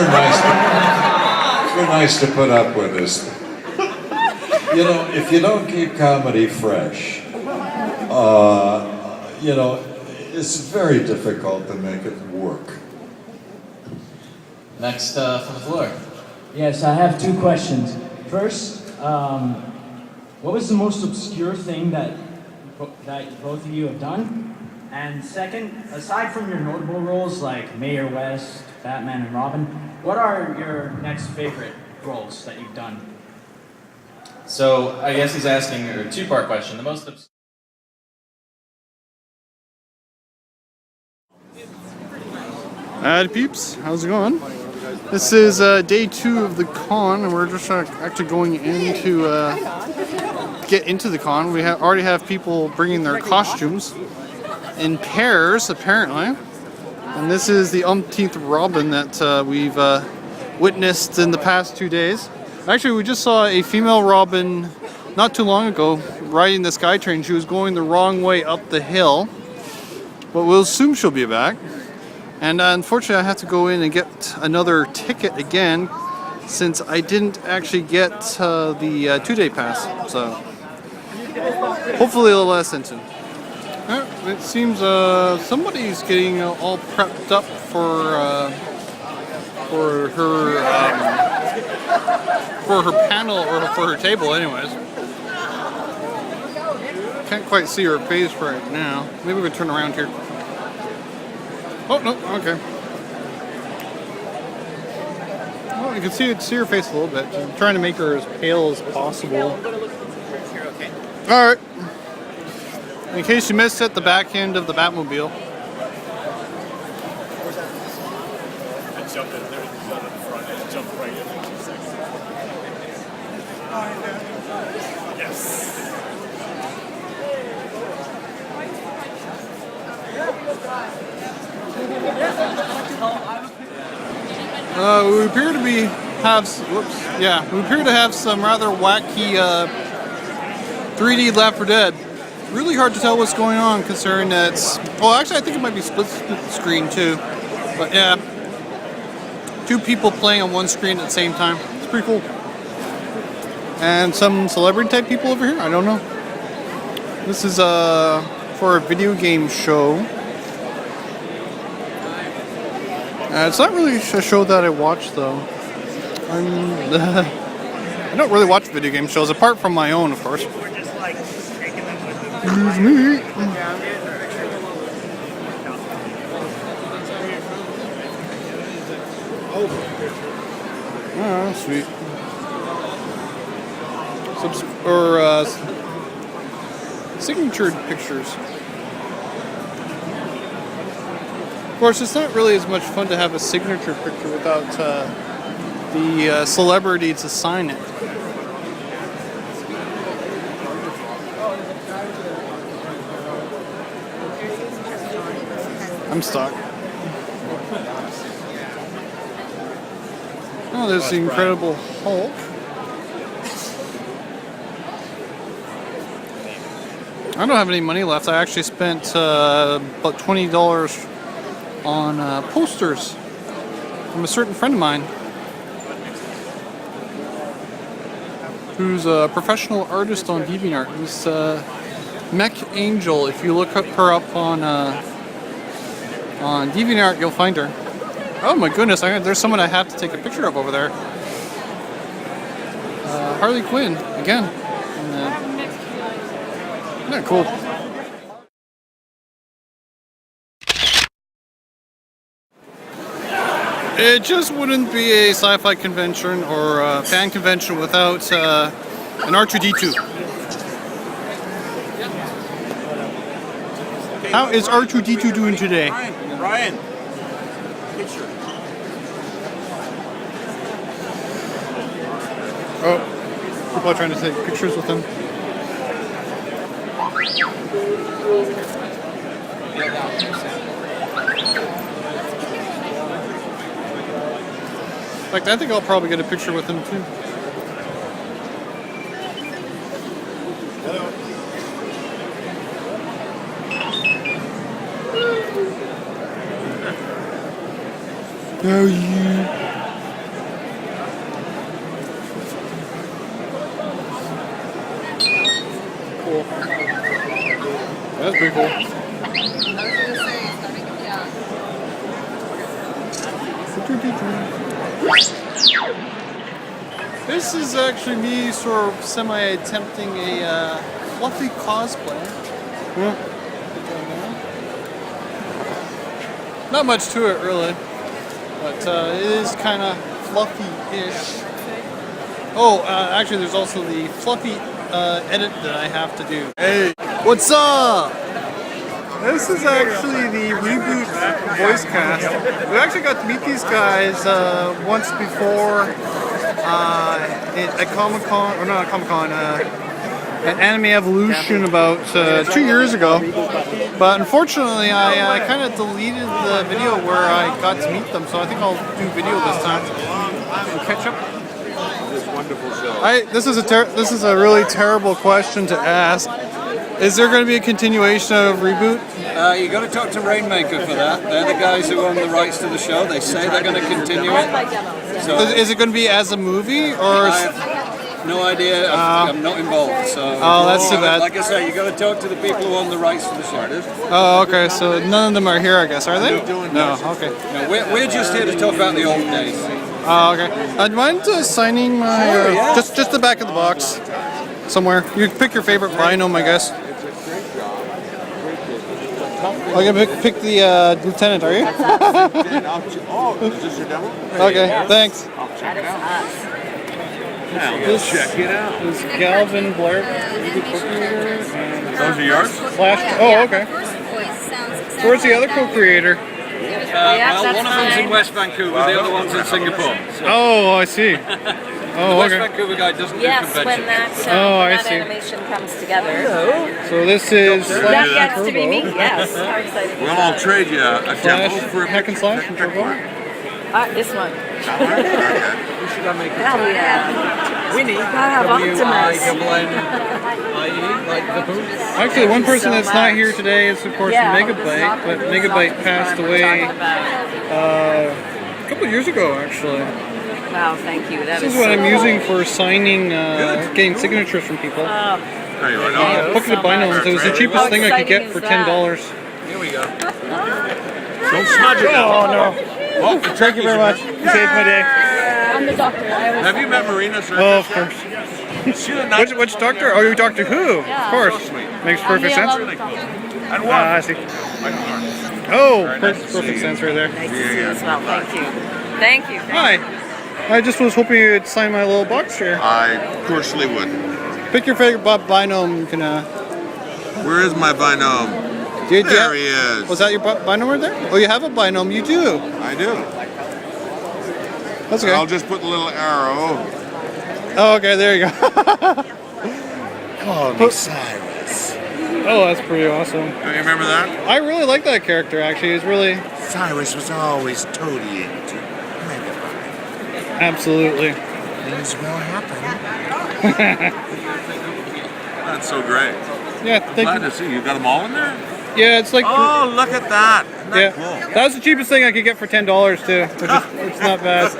you're nice to put up with us. You know, if you don't keep comedy fresh, you know, it's very difficult to make it work. Next from the floor. Yes, I have two questions. First, what was the most obscure thing that both of you have done? And second, aside from your notable roles like Mayor West, Batman, and Robin, what are your next favorite roles that you've done? So I guess he's asking a two-part question. The most obscure... Hi peeps, how's it going? This is day 2 of the con, and we're just actually going in to get into the con. We already have people bringing their costumes in pairs, apparently. And this is the umpteenth Robin that we've witnessed in the past 2 days. Actually, we just saw a female Robin not too long ago riding the SkyTrain. She was going the wrong way up the hill, but we'll assume she'll be back. And unfortunately, I have to go in and get another ticket again, since I didn't actually get the 2-day pass. So hopefully it'll last soon. It seems somebody's getting all prepped up for her panel, or for her table, anyways. Can't quite see her face right now. Maybe we can turn around here. Oh, no, okay. Well, you can see her face a little bit. I'm trying to make her as pale as possible. Alright. In case you missed it, the back end of the Batmobile. I jumped in there, in the front, and jumped right in. Yes. We appear to have some rather wacky 3D Left 4 Dead. Really hard to tell what's going on, considering that it's... Well, actually, I think it might be split screen too. But yeah, 2 people playing on one screen at the same time. It's pretty cool. And some celebrity type people over here. I don't know. This is for a video game show. It's not really a show that I watch though. I don't really watch video game shows apart from my own, of course. Excuse me. Oh, sweet. Signatured pictures. Of course, it's not really as much fun to have a signature picture without the celebrity to sign it. I'm stuck. Oh, there's the Incredible Hulk. I don't have any money left. I actually spent about $20 on posters from a certain friend of mine who's a professional artist on DeviantArt. Who's Mech Angel. If you look her up on DeviantArt, you'll find her. Oh my goodness, there's someone I have to take a picture of over there. Harley Quinn, again. Yeah, cool. It just wouldn't be a sci-fi convention or a fan convention without an R2-D2. How is R2-D2 doing today? Ryan, picture. Oh, people are trying to take pictures with him. In fact, I think I'll probably get a picture with him too. How are you? Cool. That's pretty cool. This is actually me sort of semi-attempting a Fluffee cosplay. Yeah. Not much to it really, but it is kind of Fluffy-ish. Oh, actually there's also the Fluffy edit that I have to do. Hey, what's up? This is actually the Reboot voice cast. We actually got to meet these guys once before at Comic-Con, or not at Comic-Con, at Anime Evolution about 2 years ago. But unfortunately, I kind of deleted the video where I got to meet them, so I think I'll do video this time and catch up. This wonderful show. This is a really terrible question to ask. Is there going to be a continuation of Reboot? You got to talk to Rainmaker for that. They're the guys who own the rights to the show. They say they're going to continue it. So is it going to be as a movie, or? I have no idea. I'm not involved. So. Oh, that's too bad. Like I say, you got to talk to the people who own the rights to the show. Oh, okay. So none of them are here, I guess, are they? No. Okay. No, we're just here to talk about the old days. Oh, okay. I'd mind signing my just the back of the box somewhere. You pick your favorite Binome, I guess. Oh, you're gonna pick the lieutenant, are you? Oh, is this your demo? Okay, thanks. I'll check it out. This check it out. is Galvin Blair, co-creator. Those are yours? Oh, okay. So where's the other co-creator? Well, one of them's in West Vancouver, the other one's in Singapore. So. Oh, I see. Oh, the West okay. Vancouver guy doesn't do Yes, convention. when that, I that see. animation comes together. So this is That gets to be me, yes. How exciting. Well, I'll trade you a demo for a hack and slash and turbo. This one. We should have make it. Hell yeah. Winnie, have Optimus. W-I-N-N-I-E, like the boot. Actually, one person that's not here today is, of course, Megabyte, but Megabyte passed away a couple years ago, actually. Wow, thank you. That This is what I'm using for signing, getting signatures from people. Book the binomes. It was the cheapest thing I could get for $10. Here we go. So Don't smudge it now. Oh no. Oh, Thank you very much. You saved my day. I'm the doctor. Have you met Marina, Sirtis? Oh, of course. Which doctor? Oh, you Doctor Who? Yeah. Of course. So sweet. Makes perfect sense. Really cool. And I see. Oh, perfect sense right there. Nice to see you as well. Thank you. Thank you. Hi. I just was hoping you'd sign my little box here. I personally would. Pick your favorite binome. You can. Where is my binome? There he is. Was that your binome right there? Oh, you have a binome. You do. I do. That's okay. I'll just put the little arrow. Oh, okay. There you go. Call me Cyrus. Oh, that's pretty awesome. Do you remember that? I really like that character. Actually, he's really. Cyrus was always totally into Absolutely. things will happen. That's so great. Yeah, Glad to see you. Got them all in there? Yeah, it's like. Oh, look at that. Isn't that Yeah, cool? that was the cheapest thing I could get for $10 too, which is it's not bad.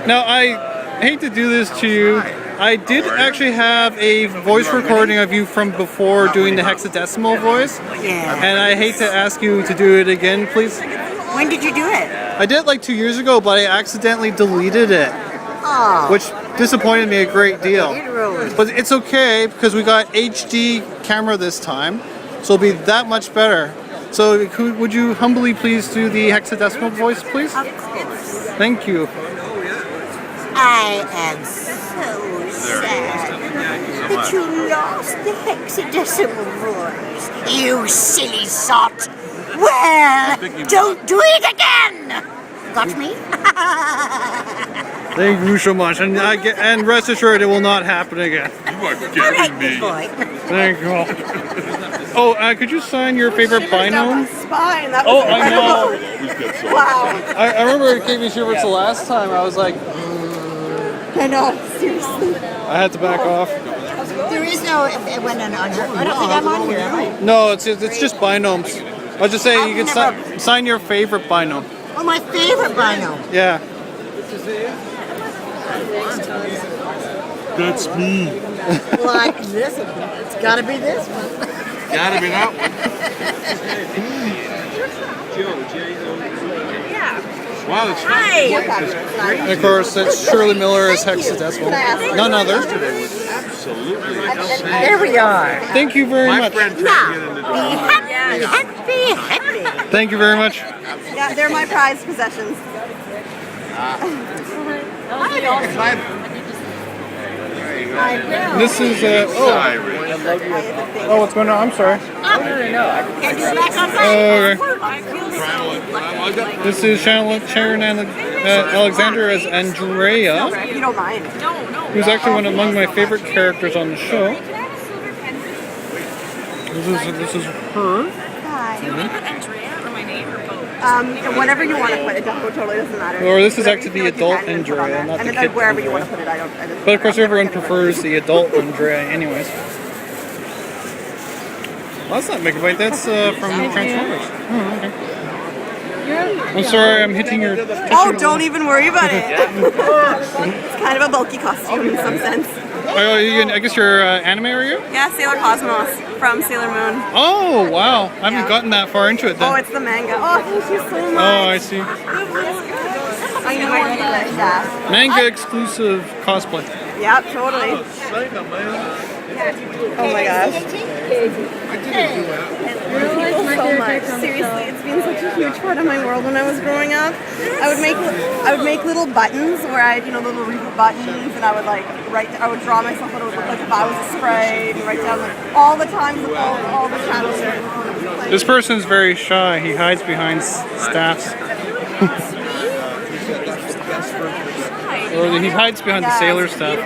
Now I hate to do this to you. I did actually have a voice recording of you from before doing the hexadecimal voice. Yeah. And I hate to ask you to do it again, please. When did you do it? I did it like 2 years ago, but I accidentally deleted it, Oh. which disappointed me a great deal. But it's okay because we got HD camera this time, so it'll be that much better. So would you humbly please do the hexadecimal voice, please? Of course. Thank you. I am so sad that you lost the hexadecimal voice. You silly sot. Well, don't do it again. Got me? Thank you so much, and rest assured it will not happen again. You are getting me. Thank you. Oh, could you sign your favorite binome? Spine. That Oh, was I know. incredible. Wow. I remember it gave me shivers the last time. I was like, I know. Seriously. I had to back off. There is no when on your. I don't think I'm on here, am I? No, it's just binomes. I was just saying you can sign your favorite binome. Oh, my favorite binome. Yeah. That's me. Like this one. It's got to be this one. Gotta be that one. Wow, that's And of course, it's Shirley Miller as hexadecimal. None other. absolutely. There we are. Thank you very much. Now, be happy, happy. Thank you very much. Yeah, they're my prized possessions. This is oh, what's going on? I'm sorry. Okay. This is Sharon Alexander as Andrea, You don't mind. who's actually one among my favorite characters on the show. This is her. Whatever you want to put, it totally doesn't matter. Or this is actually the adult Andrea, not the And kid then wherever you Andrea. want to put it, I don't. But of course, everyone prefers the adult Andrea, anyways. Well, that's not Megabyte. That's from Transformers. Oh, okay. I'm sorry, I'm hitting your. Oh, don't even worry about it. It's kind of a bulky costume in some sense. Oh, I guess you're anime, are you? Yeah, Sailor Cosmos from Sailor Moon. Oh, wow. I haven't gotten that far into it then. Oh, it's the manga. Oh, thank you so much. Oh, I see. I know I like that. Manga exclusive cosplay. Yep, totally. Oh my gosh. So much. Seriously, it's been such a huge part of my world when I was growing up. I would make little buttons where I had, little Reboot buttons, and I would I would draw myself what it would look like if I was a sprite, and write down all the times of all the channels. This person's very shy. He hides behind staffs. Or he hides behind the sailor staff.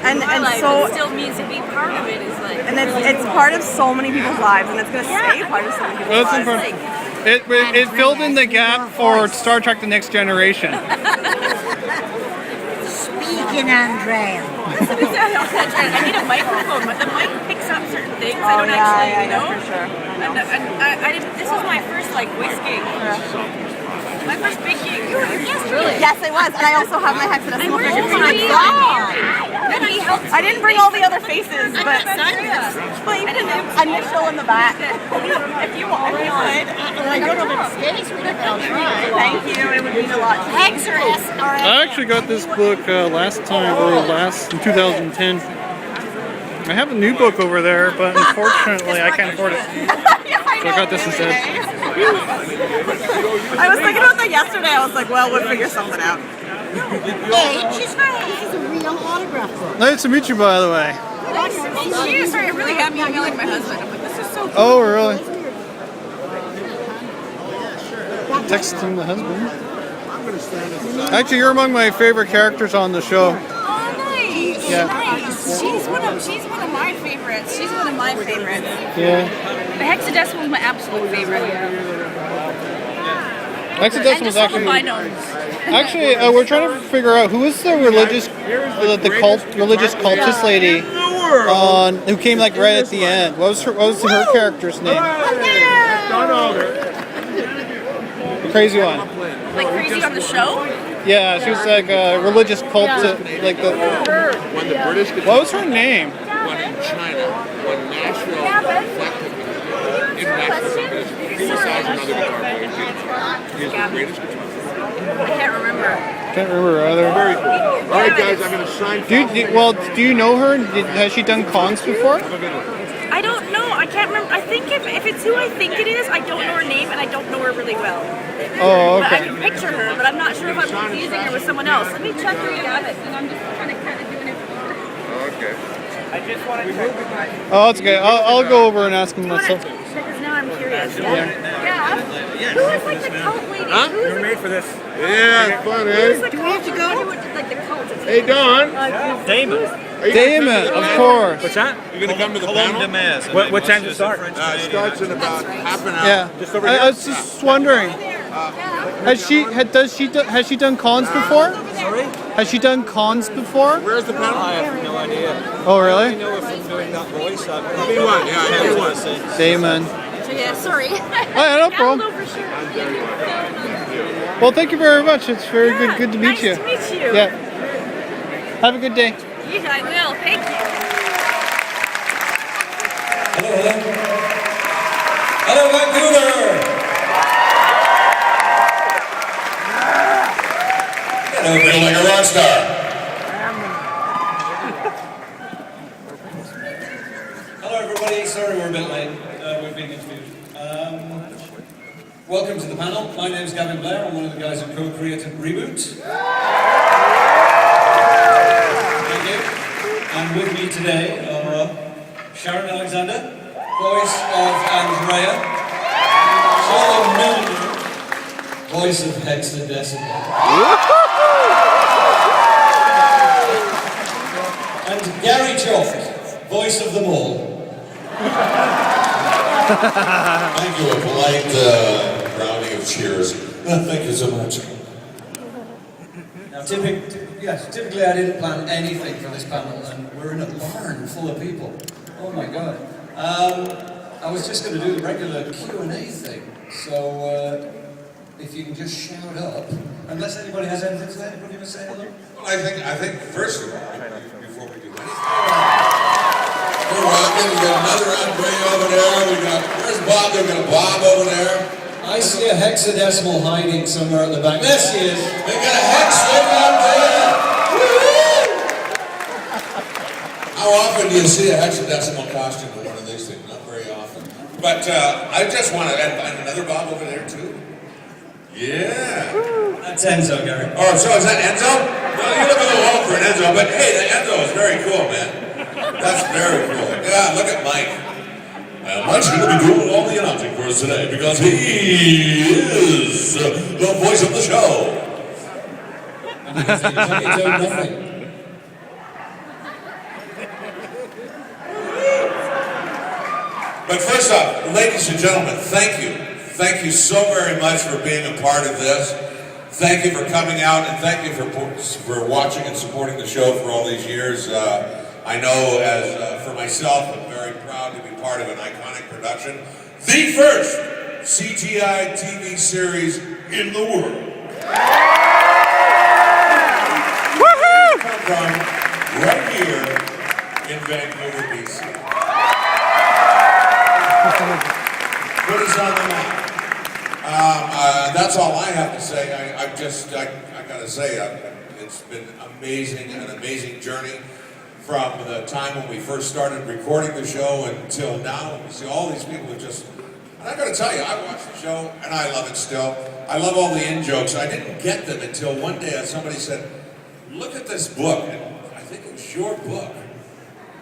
And so it still means to be part of it is like. And it's part of so many people's lives, and it's gonna stay part of so many people's Well, lives. It filled in the gap for Star Trek: The Next Generation. Speaking, Andrea. I need a microphone, but the mic picks up certain things. I don't yeah, actually, for sure. And I didn't, this was my first voice gig. My first big gig. You were here yesterday. Yes, I was, and I also have my hexadecimal figure. Oh my god! I didn't bring all the other faces, but please initial in the back if you want. If you would. And I don't know if it's space, but I'll try. Thank you. It would mean a lot. Hex or S or S? I actually got this book last time, or in 2010. I have a new book over there, but unfortunately I can't afford it. So I got this instead. I was thinking about that yesterday. I was like, well, we'll figure something out. Hey, she's right. This is a real autograph book. Nice to meet you, by the way. Nice to meet you. Sorry, it really got me. I feel like my husband. I'm like, this is so cool. Oh, really? Texting the husband. Actually, you're among my favorite characters on the show. Oh, nice. Yeah. Nice. She's one of my favorites. She's one of my favorites. Yeah. The hexadecimal is my absolute favorite. Hexadecimal is actually. Actually, we're trying to figure out who is the religious cultist lady who came like right at the end. What was her character's name? The crazy one. Like crazy on the show? Yeah, she was like a religious cult, like the. When the British. What was her name? When in China, when Nashville reflected international criticized another guitar player. He is the greatest guitar player. I can't remember. Can't remember either. Very cool. All right, guys, I'm going to sign. Do you know her? Has she done cons before? I don't know. I can't remember. I think if it's who I think it is, I don't know her name and I don't know her really well. Oh, But I okay. can picture her, but I'm not sure if I'm confusing her with someone else. Let me check her again. And I'm just kind of doing it. Okay. I just want to check with my... Oh, it's okay. I'll go over and ask him myself. Because now I'm curious. Yeah. Who is like the cult lady? Huh? Who is You're made for this. Yeah, fun, Who's eh? the cult? Do we have to go to like the cult? Hey, Don. Damon. Damon, of course. What's that? You're going to come to the panel? What time does it start? It starts in about half an hour. Yeah. Just over I here. was just wondering. Has she done cons before? Sorry? Has she done cons before? Where's the panel? I have no idea. Oh, really? I know her from doing that voice. Be one, yeah, be one. Damon. Yeah, sorry. Oh, yeah, no problem. Well, thank you very much. It's very good to meet you. Nice to meet you. Yeah. Have a good day. Yeah, I will. Thank you. Hello, Vancouver! Hello, feel like a rock star. Hello, everybody. Sorry we're a bit late. We've been interviewed. Welcome to the panel. My name's Gavin Blair. I'm one of the guys who co-created Reboot. Thank you. And with me today are Sharon Alexander, voice of Andrea, Charlotte Milner, voice of Hexadecimal, and Gary Chalk, voice of them all. Thank you, a polite rounding of cheers. Thank you so much. Now, typically I didn't plan anything for this panel, and we're in a barn full of people. Oh my God. I was just going to do the regular Q&A thing, so if you can just shout up, unless anybody has anything to say, anybody want to say hello? Well, I think first of all, before we do anything, we're rocking. We got another Andre over there. Where's Bob? We've got a Bob over there. I see a hexadecimal hiding somewhere at the back. There she is. We got a hex living up there. How often do you see a hexadecimal costume in one of these things? Not very often. But I just want to add another Bob over there too. Yeah. That's Enzo, Gary. Oh, so is that Enzo? Well, you look a little old for an Enzo, but hey, the Enzo is very cool, man. That's very cool. Yeah, look at Mike. Mike's going to be doing all the announcing for us today because he is the voice of the show. But first off, ladies and gentlemen, thank you. Thank you so very much for being a part of this. Thank you for coming out, and thank you for watching and supporting the show for all these years. I know, as for myself, I'm very proud to be part of an iconic production. The first CGI TV series in the world. Come from right here in Vancouver, BC. Put us on the map. That's all I have to say. I gotta say, it's been amazing, an amazing journey from the time when we first started recording the show until now. And we see all these people who just, and I gotta tell you, I watched the show and I love it still. I love all the in-jokes. I didn't get them until one day somebody said, look at this book. And I think it was your book.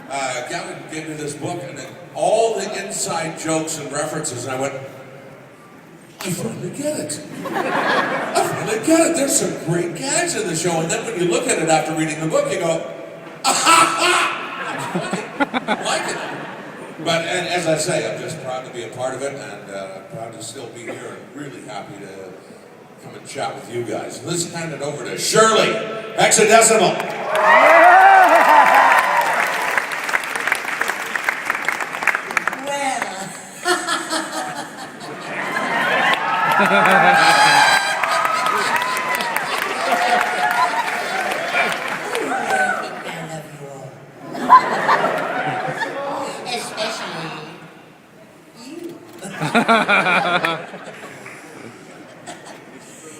Gavin gave me this book and then all the inside jokes and references, and I went, I finally get it. I finally get it. There's some great gags in the show. And then when you look at it after reading the book, you go, I like it. But and as I say, I'm just proud to be a part of it and proud to still be here and really happy to come and chat with you guys. Let's hand it over to Shirley, hexadecimal.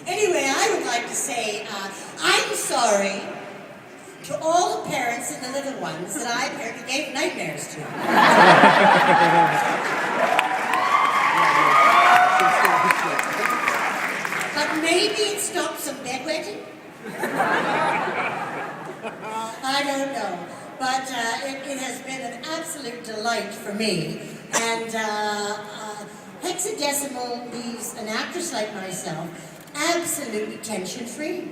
Anyway, I would like to say I'm sorry to all the parents and the little ones that I apparently gave nightmares to. But maybe it stopped some bedwetting? I don't know. But it has been an absolute delight for me. And hexadecimal leaves an actress like myself absolutely tension-free.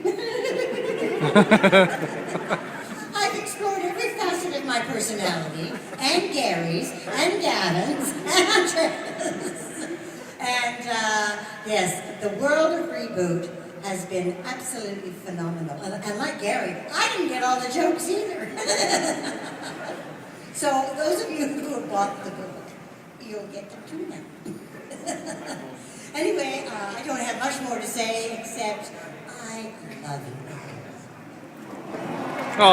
I've explored every facet of my personality, and Gary's, and Gavin's, and Andrea's. And yes, the world of Reboot has been absolutely phenomenal. And like Gary, I didn't get all the jokes either. So those of you who have bought the book, you'll get them too now. Anyway, I don't have much more to say except I love you. Aww.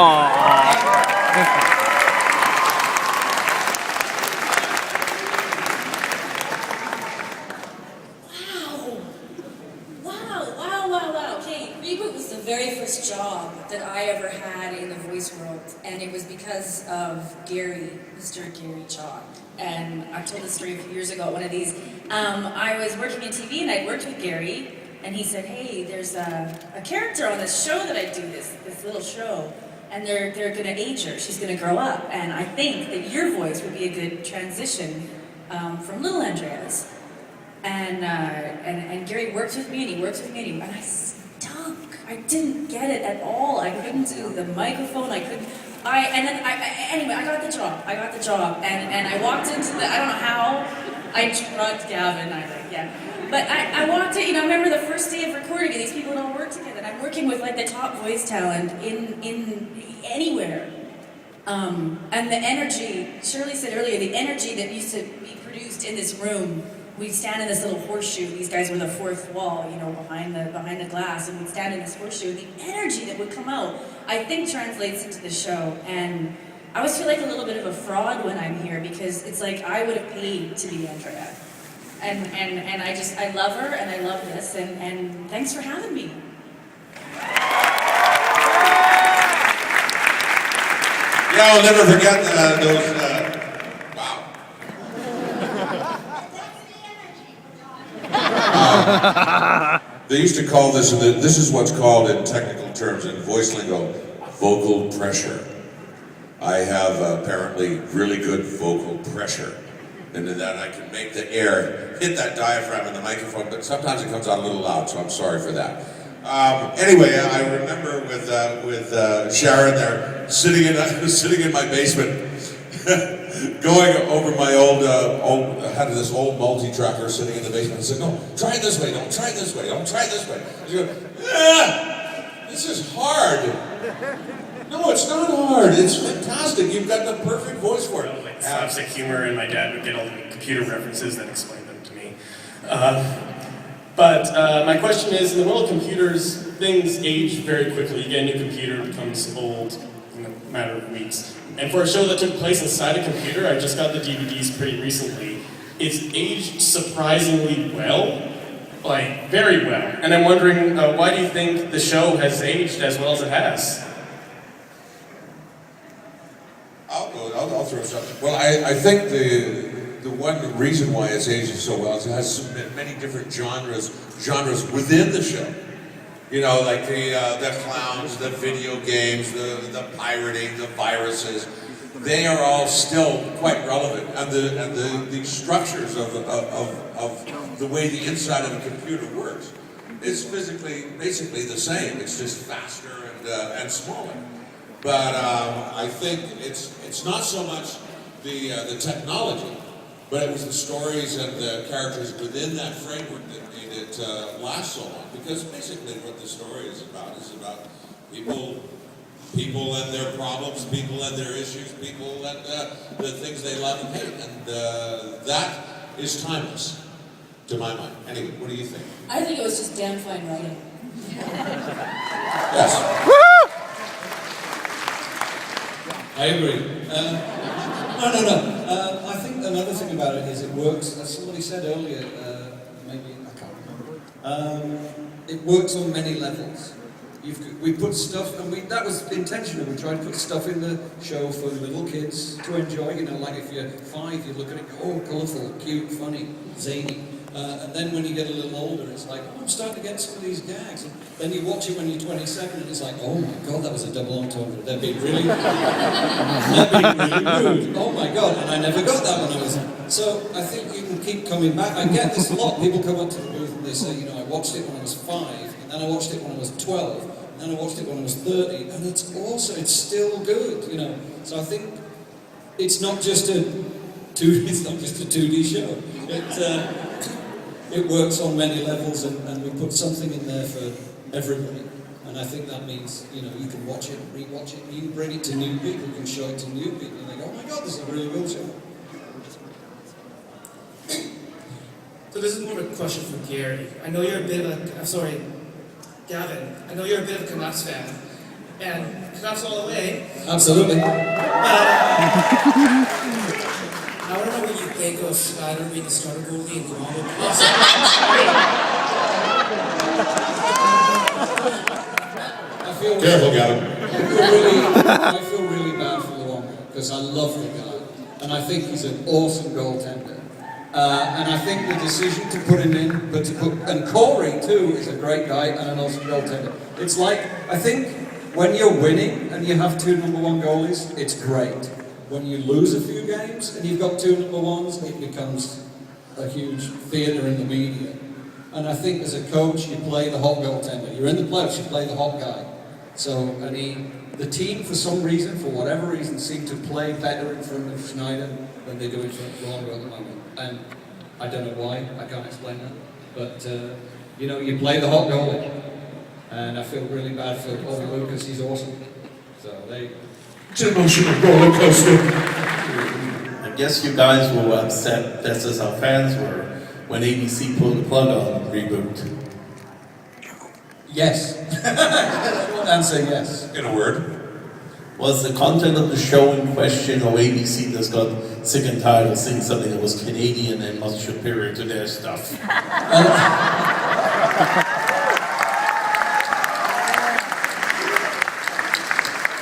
Wow. Okay, Reboot was the very first job that I ever had in the voice world, and it was because of Gary, Mr. Gary Chalk. And I told this story a few years ago at one of these. I was working in TV and I'd worked with Gary, and he said, hey, there's a character on this show that I do, this little show, and they're going to age her. She's going to grow up, and I think that your voice would be a good transition from little Andrea's. And Gary worked with me, and he worked with me, and I stunk. I didn't get it at all. I couldn't do the microphone. Anyway, I got the job. And I walked into I don't know how, I drugged Gavin, But I walked in, I remember the first day of recording, and these people had all worked together, and I'm working with like the top voice talent in anywhere. And the energy, Shirley said earlier, the energy that used to be produced in this room, we'd stand in this little horseshoe, these guys were the fourth wall, behind the glass, and we'd stand in this horseshoe, the energy that would come out, I think translates into the show, and I always feel like a little bit of a fraud when I'm here, because it's like I would have paid to be Andrea. And I love her, and I love this, and thanks for having me. Yeah, I'll never forget those, wow. They used to call this is what's called in technical terms, in voice lingo, vocal pressure. I have apparently really good vocal pressure. And in that I can make the air hit that diaphragm in the microphone, but sometimes it comes out a little loud, so I'm sorry for that. Anyway, I remember with Sharon there, sitting in my basement, going over my old, I had this old multi-tracker sitting in the basement. I said, no, try it this way, don't try it this way, don't try it this way. She goes, this is hard. No, it's not hard. It's fantastic. You've got the perfect voice for it. Slapstick humor, and my dad would get all the computer references and explain them to me. But my question is, in the world of computers, things age very quickly. You get a new computer, it becomes old in a matter of weeks. And for a show that took place inside a computer, I just got the DVDs pretty recently, it's aged surprisingly well, like very well. And I'm wondering, why do you think the show has aged as well as it has? I'll throw something. Well, I think the one reason why it's aged so well is it has many different genres within the show. You know, like the clowns, the video games, the pirating, the viruses. They are all still quite relevant, and the structures of the way the inside of a computer works is physically basically the same. It's just faster and smaller. But I think it's not so much the technology, but it was the stories and the characters within that framework that made it last so long. Because basically what the story is about people and their problems, people and their issues, people and the things they love and hate. And that is timeless, to my mind. Anyway, what do you think? I think it was just damn fine writing. Yes. I agree. No. I think another thing about it is it works, as somebody said earlier, maybe, I can't remember, it works on many levels. We put stuff, and that was intentional. We tried to put stuff in the show for little kids to enjoy. You know, like if you're 5, you look at it, oh, colourful, cute, funny, zany. And then when you get a little older, it's like, oh, I'm starting to get some of these gags. And then you watch it when you're 27, and it's like, oh my God, that was a double entendre. They're being really rude. Oh my God, and I never got that when I was. So I think you can keep coming back. I get this a lot. People come up to the booth and they say, you know, I watched it when I was 5, and then I watched it when I was 12, and then I watched it when I was 30, and it's awesome. It's still good, you know. So I think it's not just a 2D show. It works on many levels, and we put something in there for everybody. And I think that means, you know, you can watch it, rewatch it, you can bring it to new people, you can show it to new people, and they go, oh my God, this is a really good show. So this is more of a question for Gary. I know you're a bit of Gavin. I know you're a bit of a Canucks fan. And Canucks all the way. Absolutely. I want to know what you think of Skyler being the starter goalie in the Reboot Careful, Gavin. I feel really bad for Luongo because I love the guy, and I think he's an awesome goaltender. And I think the decision to put him in, and Corey too is a great guy and an awesome goaltender. It's like, I think when you're winning and you have 2 number 1 goalies, it's great. When you lose a few games and you've got 2 number 1s, it becomes a huge theatre in the media. And I think as a coach, you play the hot goaltender. You're in the playoffs, you play the hot guy. So, and the team, for some reason, for whatever reason, seem to play better in front of Schneider than they do in front of Luongo at the moment. And I don't know why, I can't explain that. But, you know, you play the hot goalie. And I feel really bad for Ovi Lucas, he's awesome. So, there you go. It's an emotional roller coaster. I guess you guys were upset, just as our fans were, when ABC pulled the plug on Reboot. Yes. Answer yes. In a word. Was the content of the show in question, or ABC just got sick and tired of seeing something that was Canadian and much superior to their stuff?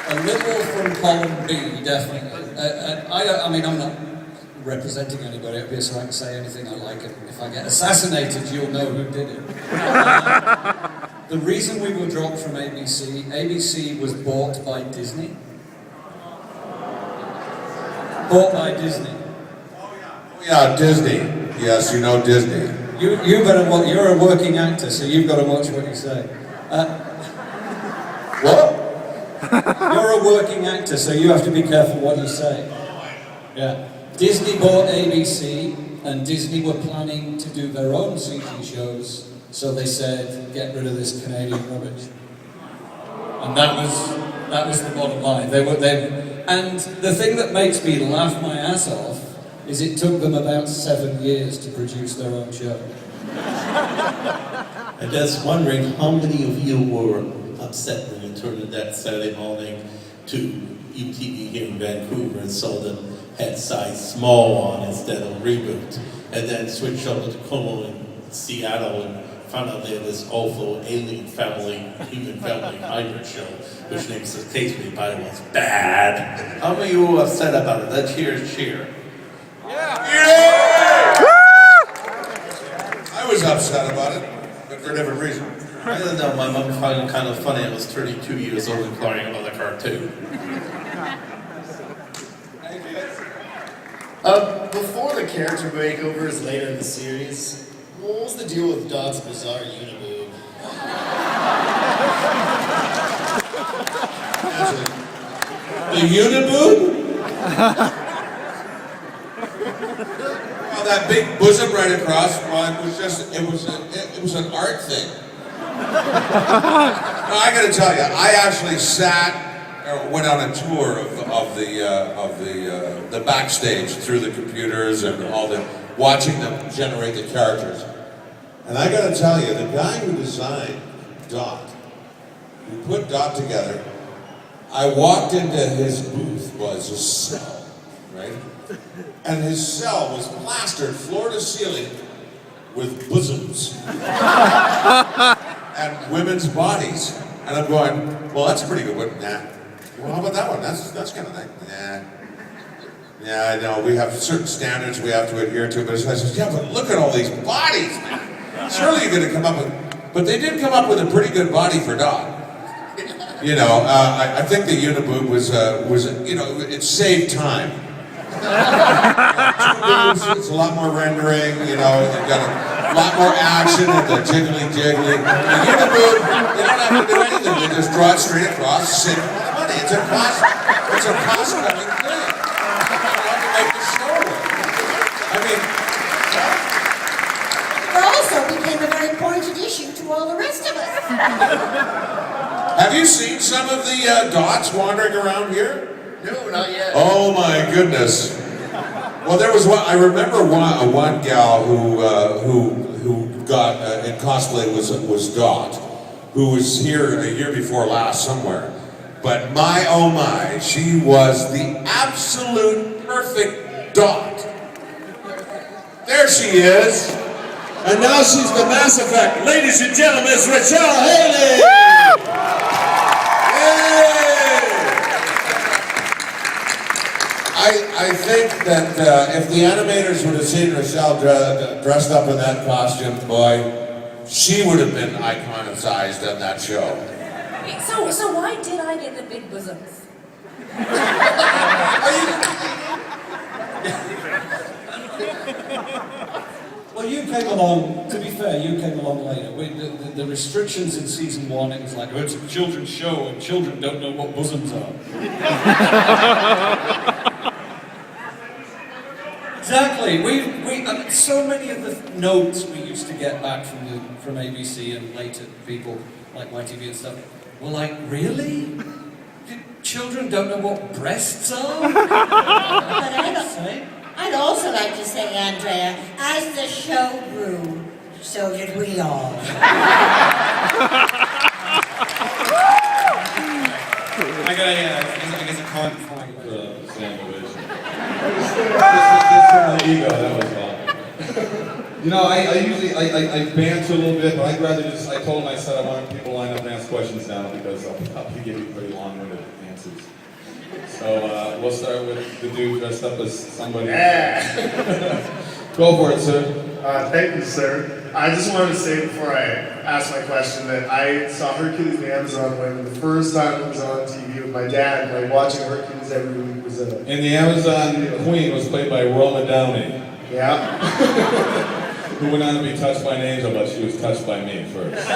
A little from column B, definitely. I mean, I'm not representing anybody up here, so I can say anything I like, and if I get assassinated, you'll know who did it. The reason we were dropped from ABC was bought by Disney. Bought by Disney. Oh yeah, Disney. Yes, you know Disney. You better watch, you're a working actor, so you've got to watch what you say. What? You're a working actor, so you have to be careful what you say. Yeah. Disney bought ABC, and Disney were planning to do their own CG shows, so they said, get rid of this Canadian rubbish. And that was the bottom line. And the thing that makes me laugh my ass off is it took them about 7 years to produce their own show. I'm just wondering how many of you were upset when you turned in that Saturday morning to UTV here in Vancouver and saw them had size small on instead of Reboot, and then switched over to Como in Seattle and found out they had this awful alien family, human family hybrid show, which names occasionally by was bad. How many of you were upset about it? Let's cheer. I was upset about it, but for a different reason. I don't know, my mom found it kind of funny. I was 32 years old and crying about a cartoon. Before the character makeovers later in the series, what was the deal with Dot's bizarre uniboob? The uniboob? Well, that big bosom right across, well, it was an art thing. No, I gotta tell you, I actually went on a tour of the backstage through the computers and watching them generate the characters. And I gotta tell you, the guy who designed Dot, who put Dot together, I walked into his booth, was a cell, right? And his cell was plastered floor to ceiling with bosoms and women's bodies. And I'm going, well, that's a pretty good one. Nah. Well, how about that one? That's kind of nice. Nah. Yeah, I know. We have certain standards we have to adhere to. But I said, yeah, but look at all these bodies, man. Surely you're going to come up with... But they did come up with a pretty good body for Dot. You know, I think the uniboob was you know, it saved time. It's a lot more rendering, you know, they've got a lot more action with the jiggly. The uniboob, they don't have to do anything. They just draw it straight across, save a lot of money. It's a cost-cutting thing. You don't have to make the show work. I mean... It also became a very pointed issue to all the rest of us. Have you seen some of the dots wandering around here? No, not yet. Oh my goodness. Well, there was one, I remember one gal who got, in cosplay was Dot, who was here a year before last somewhere. But my, oh my, she was the absolute perfect Dot. There she is. And now she's the Mass Effect. Ladies and gentlemen, it's Micheal Haley! I think that if the animators would have seen Micheal dressed up in that costume, boy, she would have been iconicized on that show. So why did I get the big bosoms? Well, you came along, to be fair, you came along later. The restrictions in season 1, it was like, oh, it's a children's show and children don't know what bosoms are. Exactly. So many of the notes we used to get back from ABC and later people like YTV and stuff were like, really? Children don't know what breasts are? But I'd also like to say, Andrea, as the show grew, so did we all. I guess a conflict sandwich. My ego, that was all. You know, I usually banter a little bit, but I'd rather just, I told him, I said I wanted people lined up and ask questions now because I'll probably give you pretty long-winded answers. So we'll start with the dude dressed up as somebody. Yeah. Go for it, sir. Thank you, sir. I just wanted to say before I ask my question that I saw Hercules in the Amazon when the first time it was on TV with my dad, like watching Hercules every week was a... And the Amazon Queen was played by Roma Downey. Yeah. Who went on to be touched by an angel, but she was touched by me first.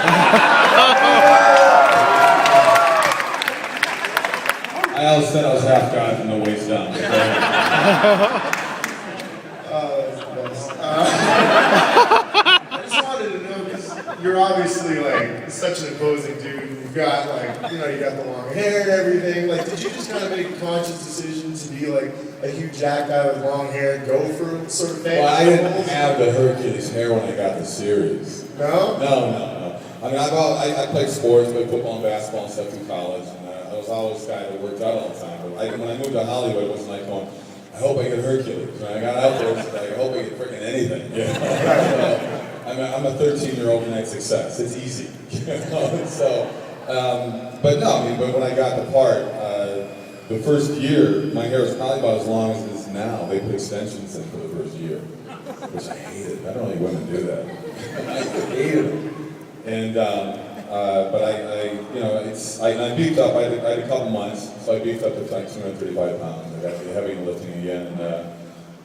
I always said I was half God from the waist down. I just wanted to know, because you're obviously like such an imposing dude. You've got like, you know, you got the long hair and everything. Like, did you just kind of make a conscious decision to be be like a huge jack guy with long hair, gopher sort of thing? Well, I didn't have the Hercules hair when I got the series. No? No. I mean, I played sports, played football and basketball and stuff through college, and I was always the guy that worked out all the time. But when I moved to Hollywood, it wasn't like going, I hope I get Hercules. When I got out there, it was like, I hope I get freaking anything. You know? I'm a 13-year-old overnight success. It's easy. You know? So, but when I got the part, the first year, my hair was probably about as long as it is now. They put extensions in for the first year, which I hated. I don't think women do that. I hated it. And but I beefed up. I had a couple months, so I beefed up to like 235 pounds. I got the heavy lifting again,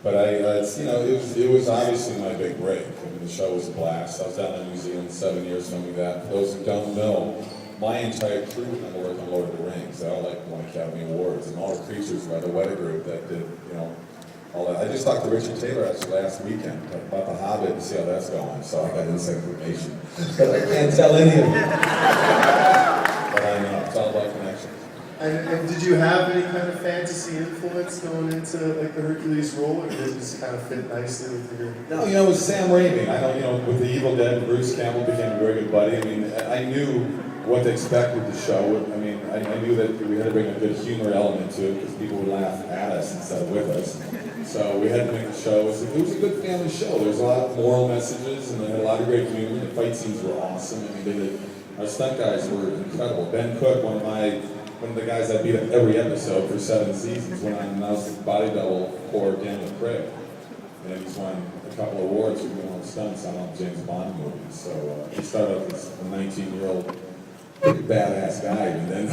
but it was obviously my big break. I mean, the show was a blast. I was down in New Zealand 7 years filming that. For those who don't know, my entire crew when I worked on Lord of the Rings, they all won Academy Awards, and all the creatures by the Weta Group that did, all that. I just talked to Richard Taylor actually last weekend about The Hobbit and see how that's going, so I got inside information. But I can't tell any of you. But I know, it's all about connections. And did you have any kind of fantasy influence going into like the Hercules role, or did it just kind of fit nicely with your? No, it was Sam Raimi. I know, with The Evil Dead, Bruce Campbell became a very good buddy. I mean, I knew what to expect with the show. I mean, I knew that we had to bring a good humor element to it because people would laugh at us instead of with us. So we had to make the show. It was a good family show. There was a lot of moral messages, and they had a lot of great humor. The fight scenes were awesome. I mean, our stunt guys were incredible. Ben Cook, one of the guys I beat up every episode for 7 seasons, went on and I was the body double for Daniel Craig. And he's won a couple of awards for doing all the stunts on all the James Bond movies. So he started off as a 19-year-old pretty badass guy, and then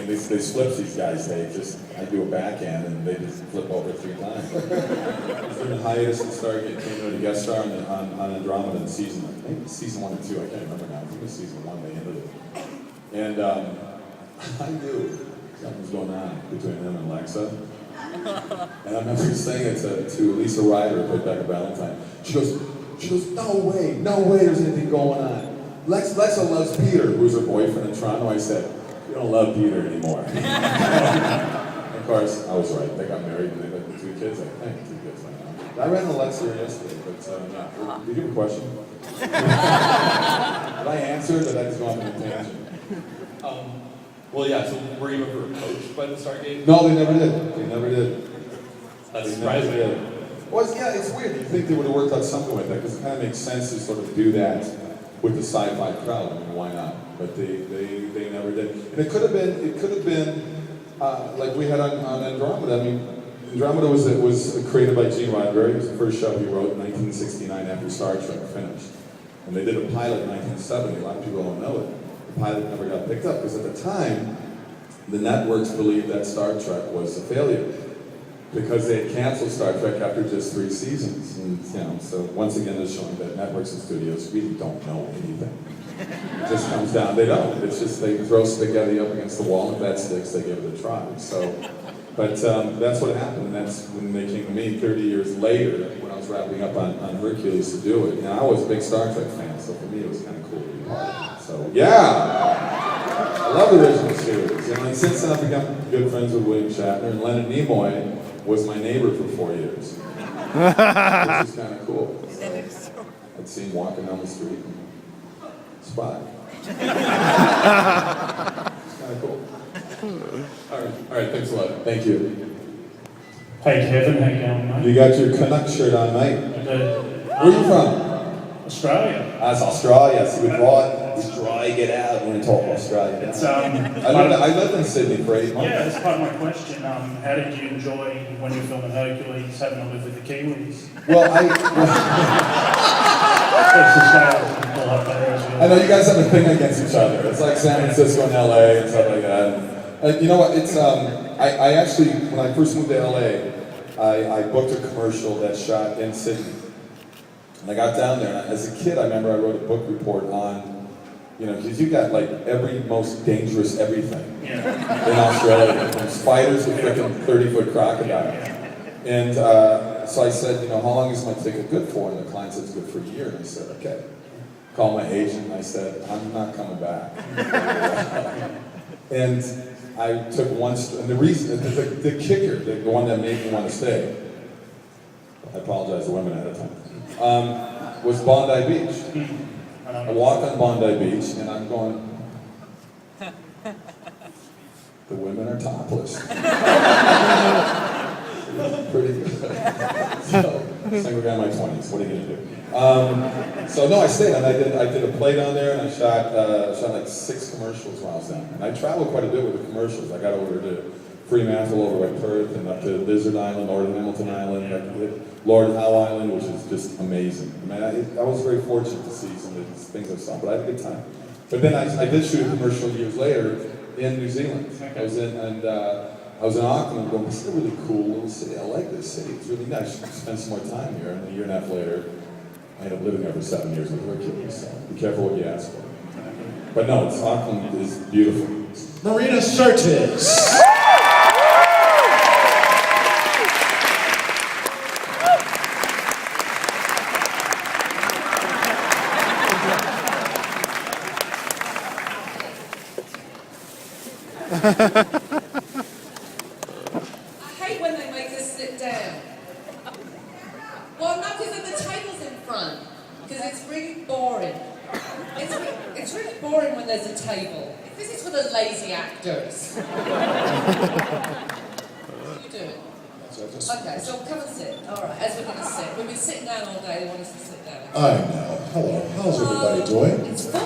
they flip these guys. I do a backhand and they just flip over 3 times. During the hiatus and Stargate came in a guest star on Andromeda in season 1 or 2. I can't remember now. I think it was season 1 they ended it. And I knew something was going on between him and Lexa. And I remember saying it to Lisa Ryder at Rebecca Valentine. She goes, no way, there's anything going on. Lexa loves Peter, who's her boyfriend in Toronto. I said, you don't love Peter anymore. Of course, I was right. They got married and they got 2 kids. I think 2 kids right now. I ran the Lexa yesterday, but did you have a question? Did I answer? Did I just go on a tangent? Well, yeah, so were you ever approached by the Stargate? No, they never did. That's surprising. Well, it's weird. You think they would have worked out something with that, because it kind of makes sense to sort of do that with the sci-fi crowd. I mean, why not? But they never did. And it could have been like we had on Andromeda. I mean, Andromeda was created by Gene Roddenberry. It was the first show he wrote in 1969 after Star Trek finished. And they did a pilot in 1970. A lot of people don't know it. The pilot never got picked up because at the time, the networks believed that Star Trek was a failure because they had canceled Star Trek after just 3 seasons. And, so once again, it's showing that networks and studios really don't know anything. It just comes down, they don't. It's just they throw spaghetti up against the wall and bed sticks, they give it a try. But that's what happened, and that's when they came to me 30 years later when I was wrapping up on Hercules to do it. And I was a big Star Trek fan, so for me it was kind of cool to be part of it. So yeah, I love the original series. And since then I've become good friends with William Shatner, and Leonard Nimoy was my neighbor for 4 years, which is kind of cool. So I'd see him walking down the street and spot. It's kind of cool. All right, thanks a lot. Thank you. Hey Kevin, how you going, mate? You got your Canuck shirt on, mate. I did. Where are you from? Australia. That's Australia. See, it's dry, get out when we talk Australia. It's, I lived in Sydney for 8 months. Yeah, that's part of my question. How did you enjoy when you were filming Hercules, having to live with the Kiwis? Well, I know you guys have a thing against each other. It's like San Francisco and LA and stuff like that. You know what? It's I actually, when I first moved to LA, I booked a commercial that shot in Sydney. And I got down there, and as a kid, I remember I wrote a book report on, because you got like every most dangerous everything in Australia, from spiders to freaking 30-foot crocodile. And so I said, how long is my ticket good for? And the client said, it's good for a year. And I said, okay. Called my agent, and I said, I'm not coming back. And I took and the reason, the kicker, the one that made me want to stay, I apologize to women ahead of time, was Bondi Beach. I walked on Bondi Beach and I'm going, the women are topless. Pretty good. So we're in my 20s. What are you gonna do? So no, I stayed and I did a play down there and I shot like 6 commercials while I was down there. And I traveled quite a bit with the commercials. I got over to Fremantle, over by Perth, and up to Lizard Island, Lord Hamilton Island, Lord Howe Island, which is just amazing. I mean, I was very fortunate to see some of these things I saw, but I had a good time. But then I did shoot a commercial years later in New Zealand. I was in Auckland and going, this is a really cool little city. I like this city. It's really nice. I should spend some more time here. And a year and a half later, I ended up living there for 7 years with Hercules. So be careful what you ask for. But no, Auckland is beautiful. Marina Sirtis. I hate when they make us sit down. Well, not because of the tables in front, because it's really boring. It's really boring when there's a table. This is for the lazy actors. You do it. Okay, so come and sit. All right, as we're going to sit. We've been sitting down all day. They want us to sit down. I know. Hello. How's everybody doing? It's fun.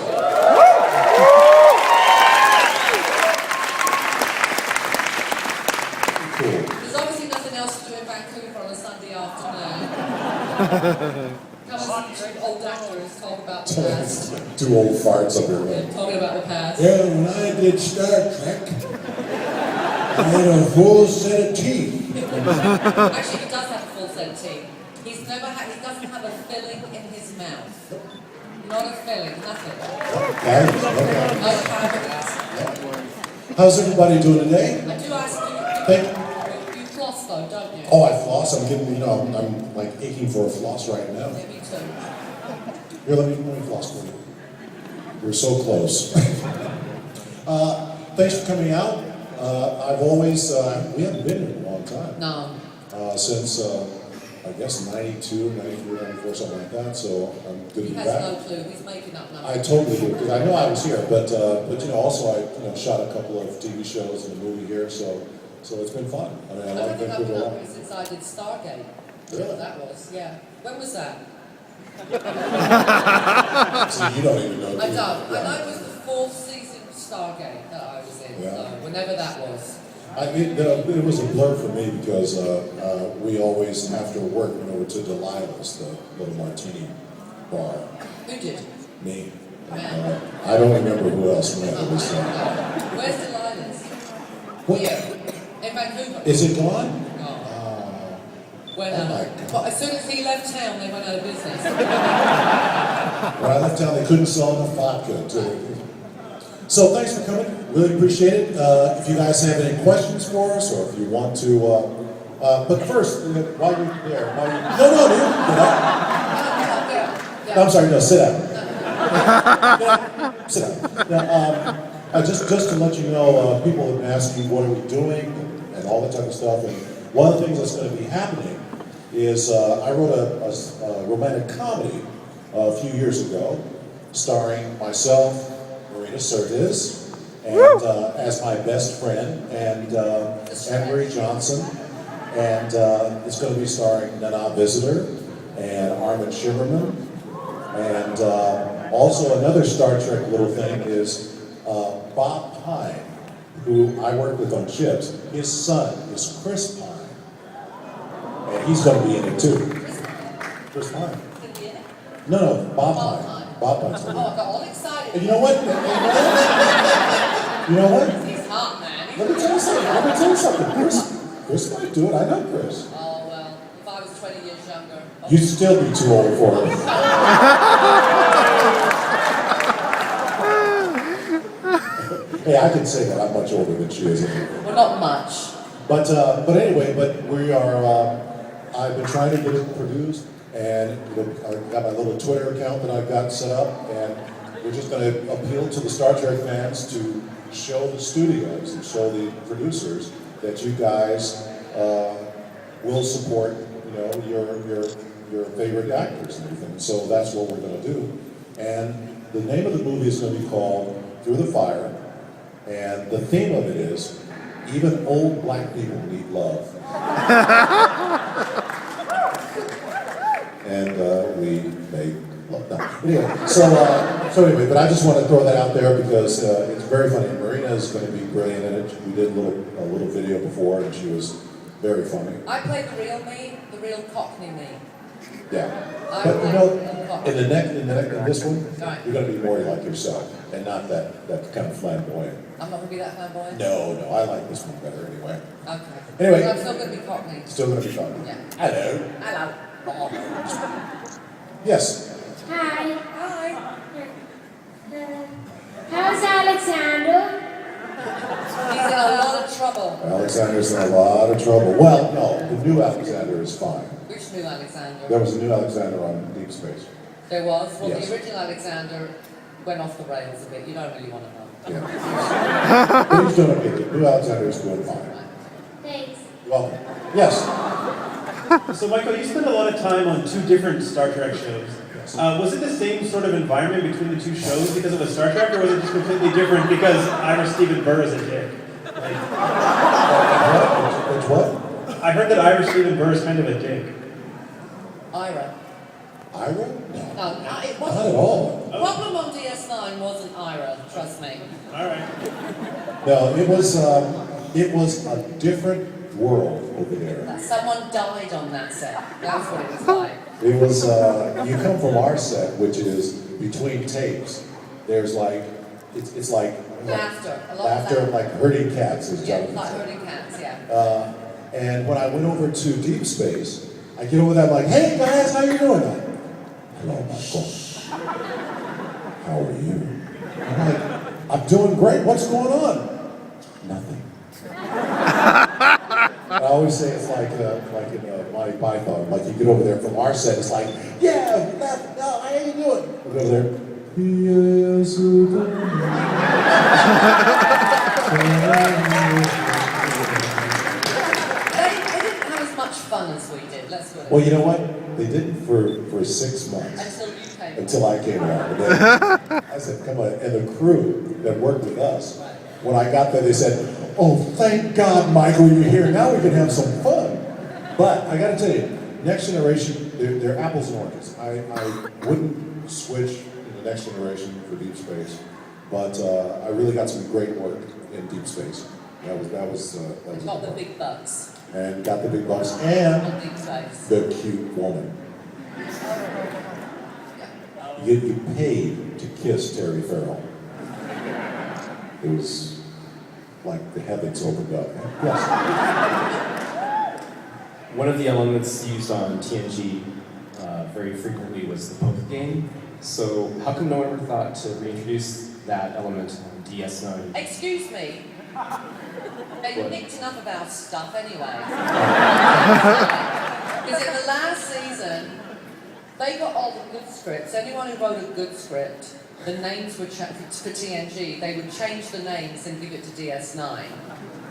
There's obviously nothing else to do in Vancouver on a Sunday afternoon. Come and drink old actors, talk about the past. 2 old farts up your head. Talking about the past. Yeah, when I did Star Trek, I had a full set of teeth. Actually, he does have a full set of teeth. He doesn't have a filling in his mouth. Not a filling, nothing. How's everybody doing today? I do ask you, you floss though, don't you? Oh, I floss. I'm getting, I'm like aching for a floss right now. Yeah, me too. Here, let me floss for you. We're so close. Thanks for coming out. I've always, we haven't been here in a long time. No. Since, I guess 92, 93, 94, something like that, so I'm good to He be has back. no clue, he's making up numbers. I totally do, because I know I was here, but also I shot a couple of TV shows and a movie here, so it's been fun. I mean, I like think I've Vancouver a been lot. up here since I did Stargate. Really? That was, yeah. When was that? So you don't even know. I don't. I know it was the 4th season of Stargate that I was in, so whenever that was. It was a blur for me because we always, after work, went over to Delilah's, the little martini bar. Who did? Me. I don't remember who else went. It was, Where's Delilah's? Here, in Vancouver. Is it gone? When, well, as soon as he left town, they went out of business. When I left town, they couldn't sell enough vodka. So thanks for coming. Really appreciate it. If you guys have any questions for us, or if you want to, but first, while you're there, no, dude, get up. No, I'm sorry, no, sit down. Sit down. Now, just to let you know, people have been asking what are we doing and all that type of stuff. And one of the things that's going to be happening is I wrote a romantic comedy a few years ago, starring myself, Marina Sirtis, and as my best friend, and Anne-Marie Johnson, and it's going to be starring Nana Visitor and Armin Shimmerman, and also another Star Trek little thing is Bob Pine, who I work with on Chips. His son is Chris Pine, and he's going to be in it too. Chris Pine. No, Bob Pine. Bob Pine's going to be in it. Oh, I got all excited. And you know what? You know what? He's hot, man. Let me tell you something. Chris might do it. I know Chris. Oh, well, if I was 20 years younger. You'd still be too old for it. Hey, I can say that I'm much older than she is. Well, not much. But anyway, we are. I've been trying to get it produced, and I've got my little Twitter account that I've got set up, and we're just going to appeal to the Star Trek fans to show the studios and show the producers that you guys will support, your favorite actors and everything. So that's what we're going to do. And the name of the movie is going to be called Through the Fire. And the theme of it is, even old black people need love. And we make love. No. Anyway, so anyway, but I just want to throw that out there because it's very funny. Marina is going to be brilliant in it. We did a little video before, and she was very funny. I played the real me, the real Cockney me. Yeah. I But played in this one, Right. you're going to be more like yourself, and not that kind of flamboyant. I'm not going to be that flamboyant? No, I like this one better anyway. Okay. Anyway. But I'm still going to be Cockney. Still going to be fun. Yeah. Hello. Hello. Yes. Hi. Hi. How's Alexander? He's in a lot of trouble. Alexander's in a lot of trouble. Well, no, the new Alexander is fine. Which new Alexander? There was a new Alexander on Deep Space. There was? Well, Yes. the original Alexander went off the rails a bit. You don't really want to know. Yeah. But he's doing okay. The new Alexander is doing fine. Thanks. You're welcome. Yes. So, Michael, you spent a lot of time on 2 different Star Trek shows. Was it the same sort of environment between the 2 shows because of a Star Trek, or was it just completely different because Ira Steven Burr is a dick? Which what? I heard that Ira Steven Burr is kind of a dick. Ira. Ira? No, it wasn't. Not at all. The problem on DS9 wasn't Ira, trust me. All right. No, it was a different world over there. Someone died on that set. That's what it was like. It was, you come from our set, which is between takes. There's like, it's like Laughter. A lot of laughter, laughter. like herding cats, as Yeah, Jonathan like said. herding cats, yeah. And when I went over to Deep Space, I get over there like, hey guys, how you doing? Hello, Michael. How are you? I'm like, I'm doing great. What's going on? Nothing. I always say it's like in Monty Python. Like you get over there from our set, it's like, yeah, no, how you doing? We go over there. Yes, They didn't have as much fun as we did, let's put it. Well, you know what? They didn't for 6 months. Until you came. Until I came around. And then I said, come on. And the crew that worked with us, when I got there, they said, oh, thank God, Michael, you're here. Now we can have some fun. But I got to tell you, Next Generation, they're apples and oranges. I wouldn't switch in the Next Generation for Deep Space, but I really got some great work in Deep Space. That was Got the big bucks. and got the big bucks and On Deep Space. the cute woman. You paid to kiss Terry Farrell. It was like the heavens opened up. Yes. One of the elements used on TNG very frequently was the poker game. So how come no one ever thought to reintroduce that element on DS9? Excuse me. They nicked enough of our stuff anyway. Because in the last season, they got all the good scripts. Anyone who wrote a good script, the names would for TNG, they would change the names and give it to DS9.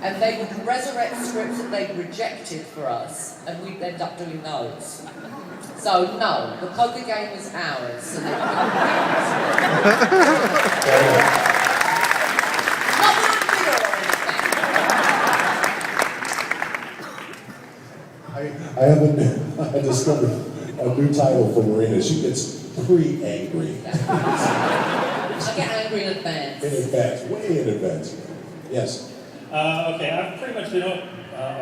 And they would resurrect scripts that they'd rejected for us, and we'd end up doing those. So no, the poker game was ours. So they I discovered a new title for Marina. She gets pre-angry. I get angry in advance. In advance, way in advance. Yes. Okay, I've pretty much been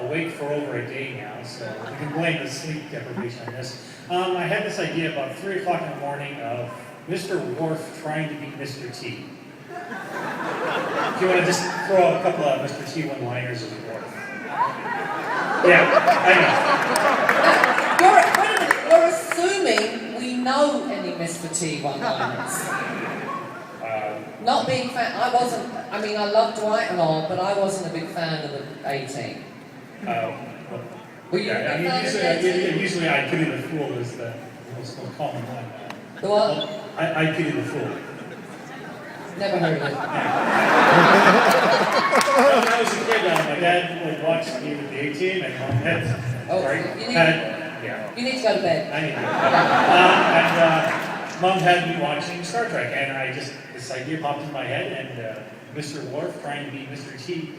awake for over a day now, so you can blame the sleep deprivation on this. I had this idea about 3 o'clock in the morning of Mr. Worf trying to beat Mr. T. If you want to just throw a couple of Mr. T one-liners of Worf. Yeah, I know. You're assuming we know any Mr. T one-liners. Not being fan, I mean, I love Dwight and all, but I wasn't a big fan of the A-Team. Were you a fan of the A-Team? Usually I pity the fool is the most common one. The what? I pity the fool. Never heard of it. When I was a kid, my dad would watch me with the A-Team and Mom had, You need to go to bed. I need to and Mom had me watching Star Trek, and this idea popped in my head, and Mr. Worf trying to be Mr. T.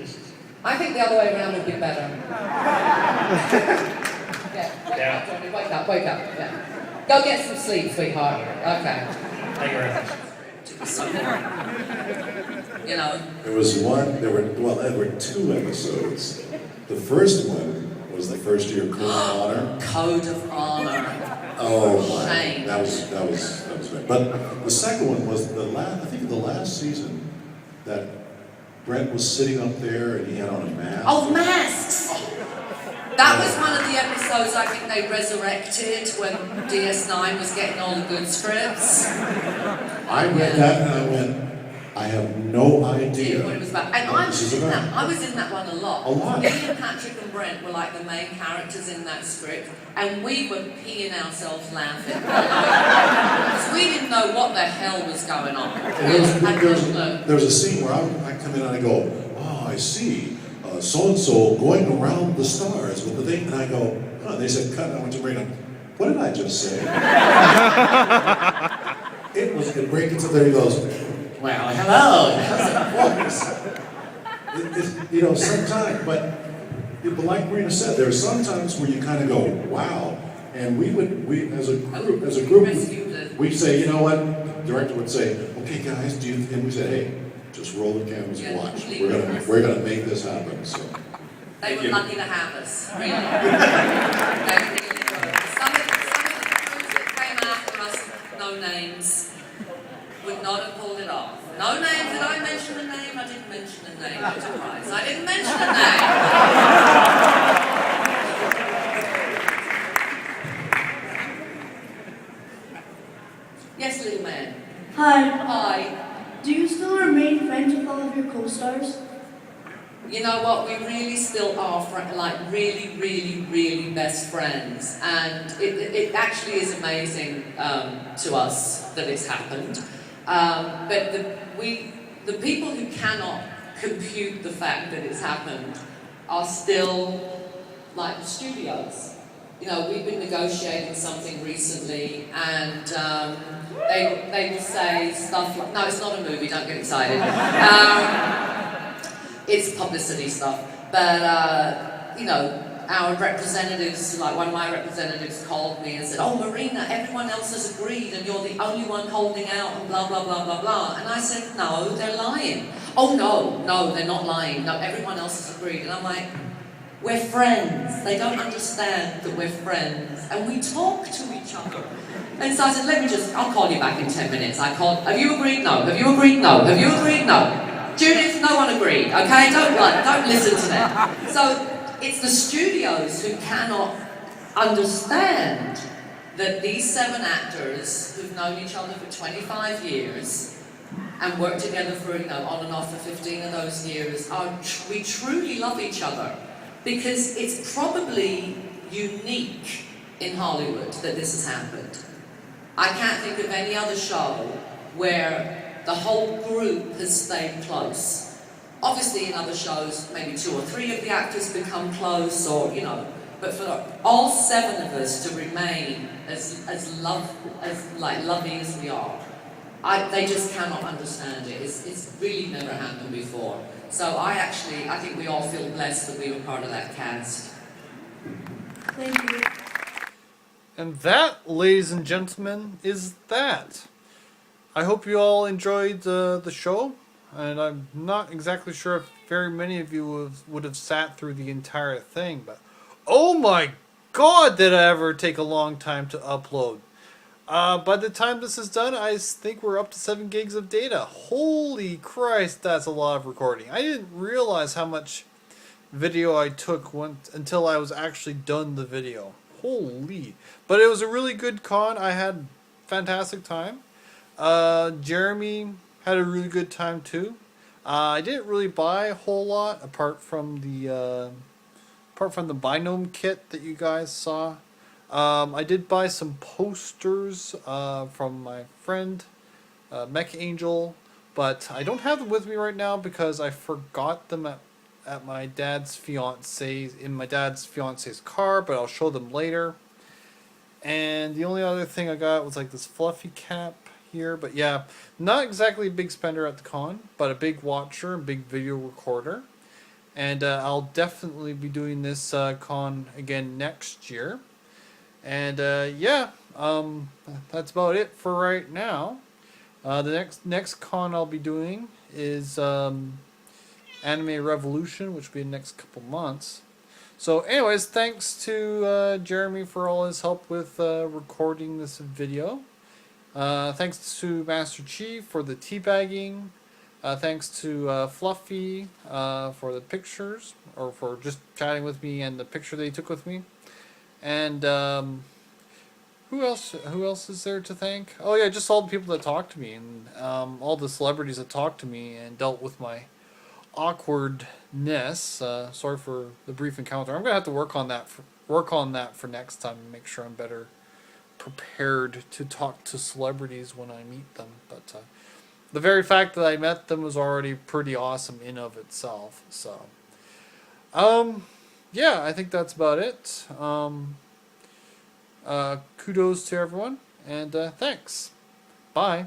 I think the other way around would be better. Yeah, wake up, Johnny, wake up. Yeah. Go get some sleep, sweetheart. Okay. Thank you very much. You know. There were two episodes. The first one was the first year Code of Honor. Code of Honor. Oh my! Shame. That was great. But the second one was I think the last season that Brent was sitting up there and he had on a mask. Oh, masks! That was one of the episodes I think they resurrected when DS9 was getting all the good scripts. I read that and I went, I have no idea what it was about. And what I this was is in about. that. I was in that one a lot. A lot. Me and Patrick and Brent were like the main characters in that script, and we were peeing ourselves laughing. Because we didn't know what the hell was going on. There was a scene where I come in and I go, oh, I see. So-and-so going around the stars with the thing, and I go, oh, they said, cut, I went to Marina. What did I just say? It breaks into there, he goes, well, hello, how's it works? Sometimes, but like Marina said, there are some times where you kind of go, wow, and we as a group, we'd say, you know what, the director would say, okay guys, and we said, hey, just roll the cameras and watch. We're gonna make this happen. So. They were lucky to have us, really. They really were. Some of the crews that came after us, no names, would not have pulled it off. No names. Did I mention a name? I didn't mention a name. I'm surprised. I didn't mention a name. Yes, little man. Hi. Hi. Do you still remain friends with all of your co-stars? You know what? We really still are really, really, really best friends, and it actually is amazing to us that it's happened. But the people who cannot compute the fact that it's happened are still like the studios. We've been negotiating something recently, and they will say stuff like, no, it's not a movie, don't get excited. It's publicity stuff. But, our representatives, like one of my representatives called me and said, oh, Marina, everyone else has agreed and you're the only one holding out and blah, blah, blah, blah, blah. And I said, no, they're lying. Oh, no, they're not lying. No, everyone else has agreed. And I'm like, we're friends. They don't understand that we're friends. And we talk to each other. And so I said, I'll call you back in 10 minutes. Have you agreed? No. Have you agreed? No. Have you agreed? No. Judith, no one agreed, okay? Don't listen to them. So it's the studios who cannot understand that these 7 actors who've known each other for 25 years and worked together for, on and off for 15 of those years, we truly love each other. Because it's probably unique in Hollywood that this has happened. I can't think of any other show where the whole group has stayed close. Obviously in other shows, maybe 2 or 3 of the actors become close, or, but for all 7 of us to remain as lovey as we are, they just cannot understand it. It's really never happened before. So I think we all feel blessed that we were part of that cast. Thank you. And that, ladies and gentlemen, is that. I hope you all enjoyed the show, and I'm not exactly sure if very many of you would have sat through the entire thing, but oh my god, did I ever take a long time to upload. By the time this is done, I think we're up to 7 gigs of data. Holy Christ, that's a lot of recording. I didn't realize how much video I took until I was actually done the video. Holy. But it was a really good con. I had a fantastic time. Jeremy had a really good time too. I didn't really buy a whole lot apart from the Binome kit that you guys saw. I did buy some posters from my friend Mech Angel, but I don't have them with me right now because I forgot them at my dad's fiance's car, but I'll show them later. And the only other thing I got was like this fluffy cap here, but yeah, not exactly a big spender at the con, but a big watcher and big video recorder. And I'll definitely be doing this con again next year. And yeah, that's about it for right now. The next con I'll be doing is Anime Revolution, which will be the next couple months. So anyways, thanks to Jeremy for all his help with recording this video. Thanks to Master Chief for the teabagging. Thanks to Fluffy for the pictures, or for just chatting with me and the picture they took with me. And who else is there to thank? Oh yeah, just all the people that talked to me, and all the celebrities that talked to me and dealt with my awkwardness. Sorry for the brief encounter. I'm gonna have to work on that for next time and make sure I'm better prepared to talk to celebrities when I meet them. But the very fact that I met them was already pretty awesome in of itself. So yeah, I think that's about it. Kudos to everyone, and thanks. Bye.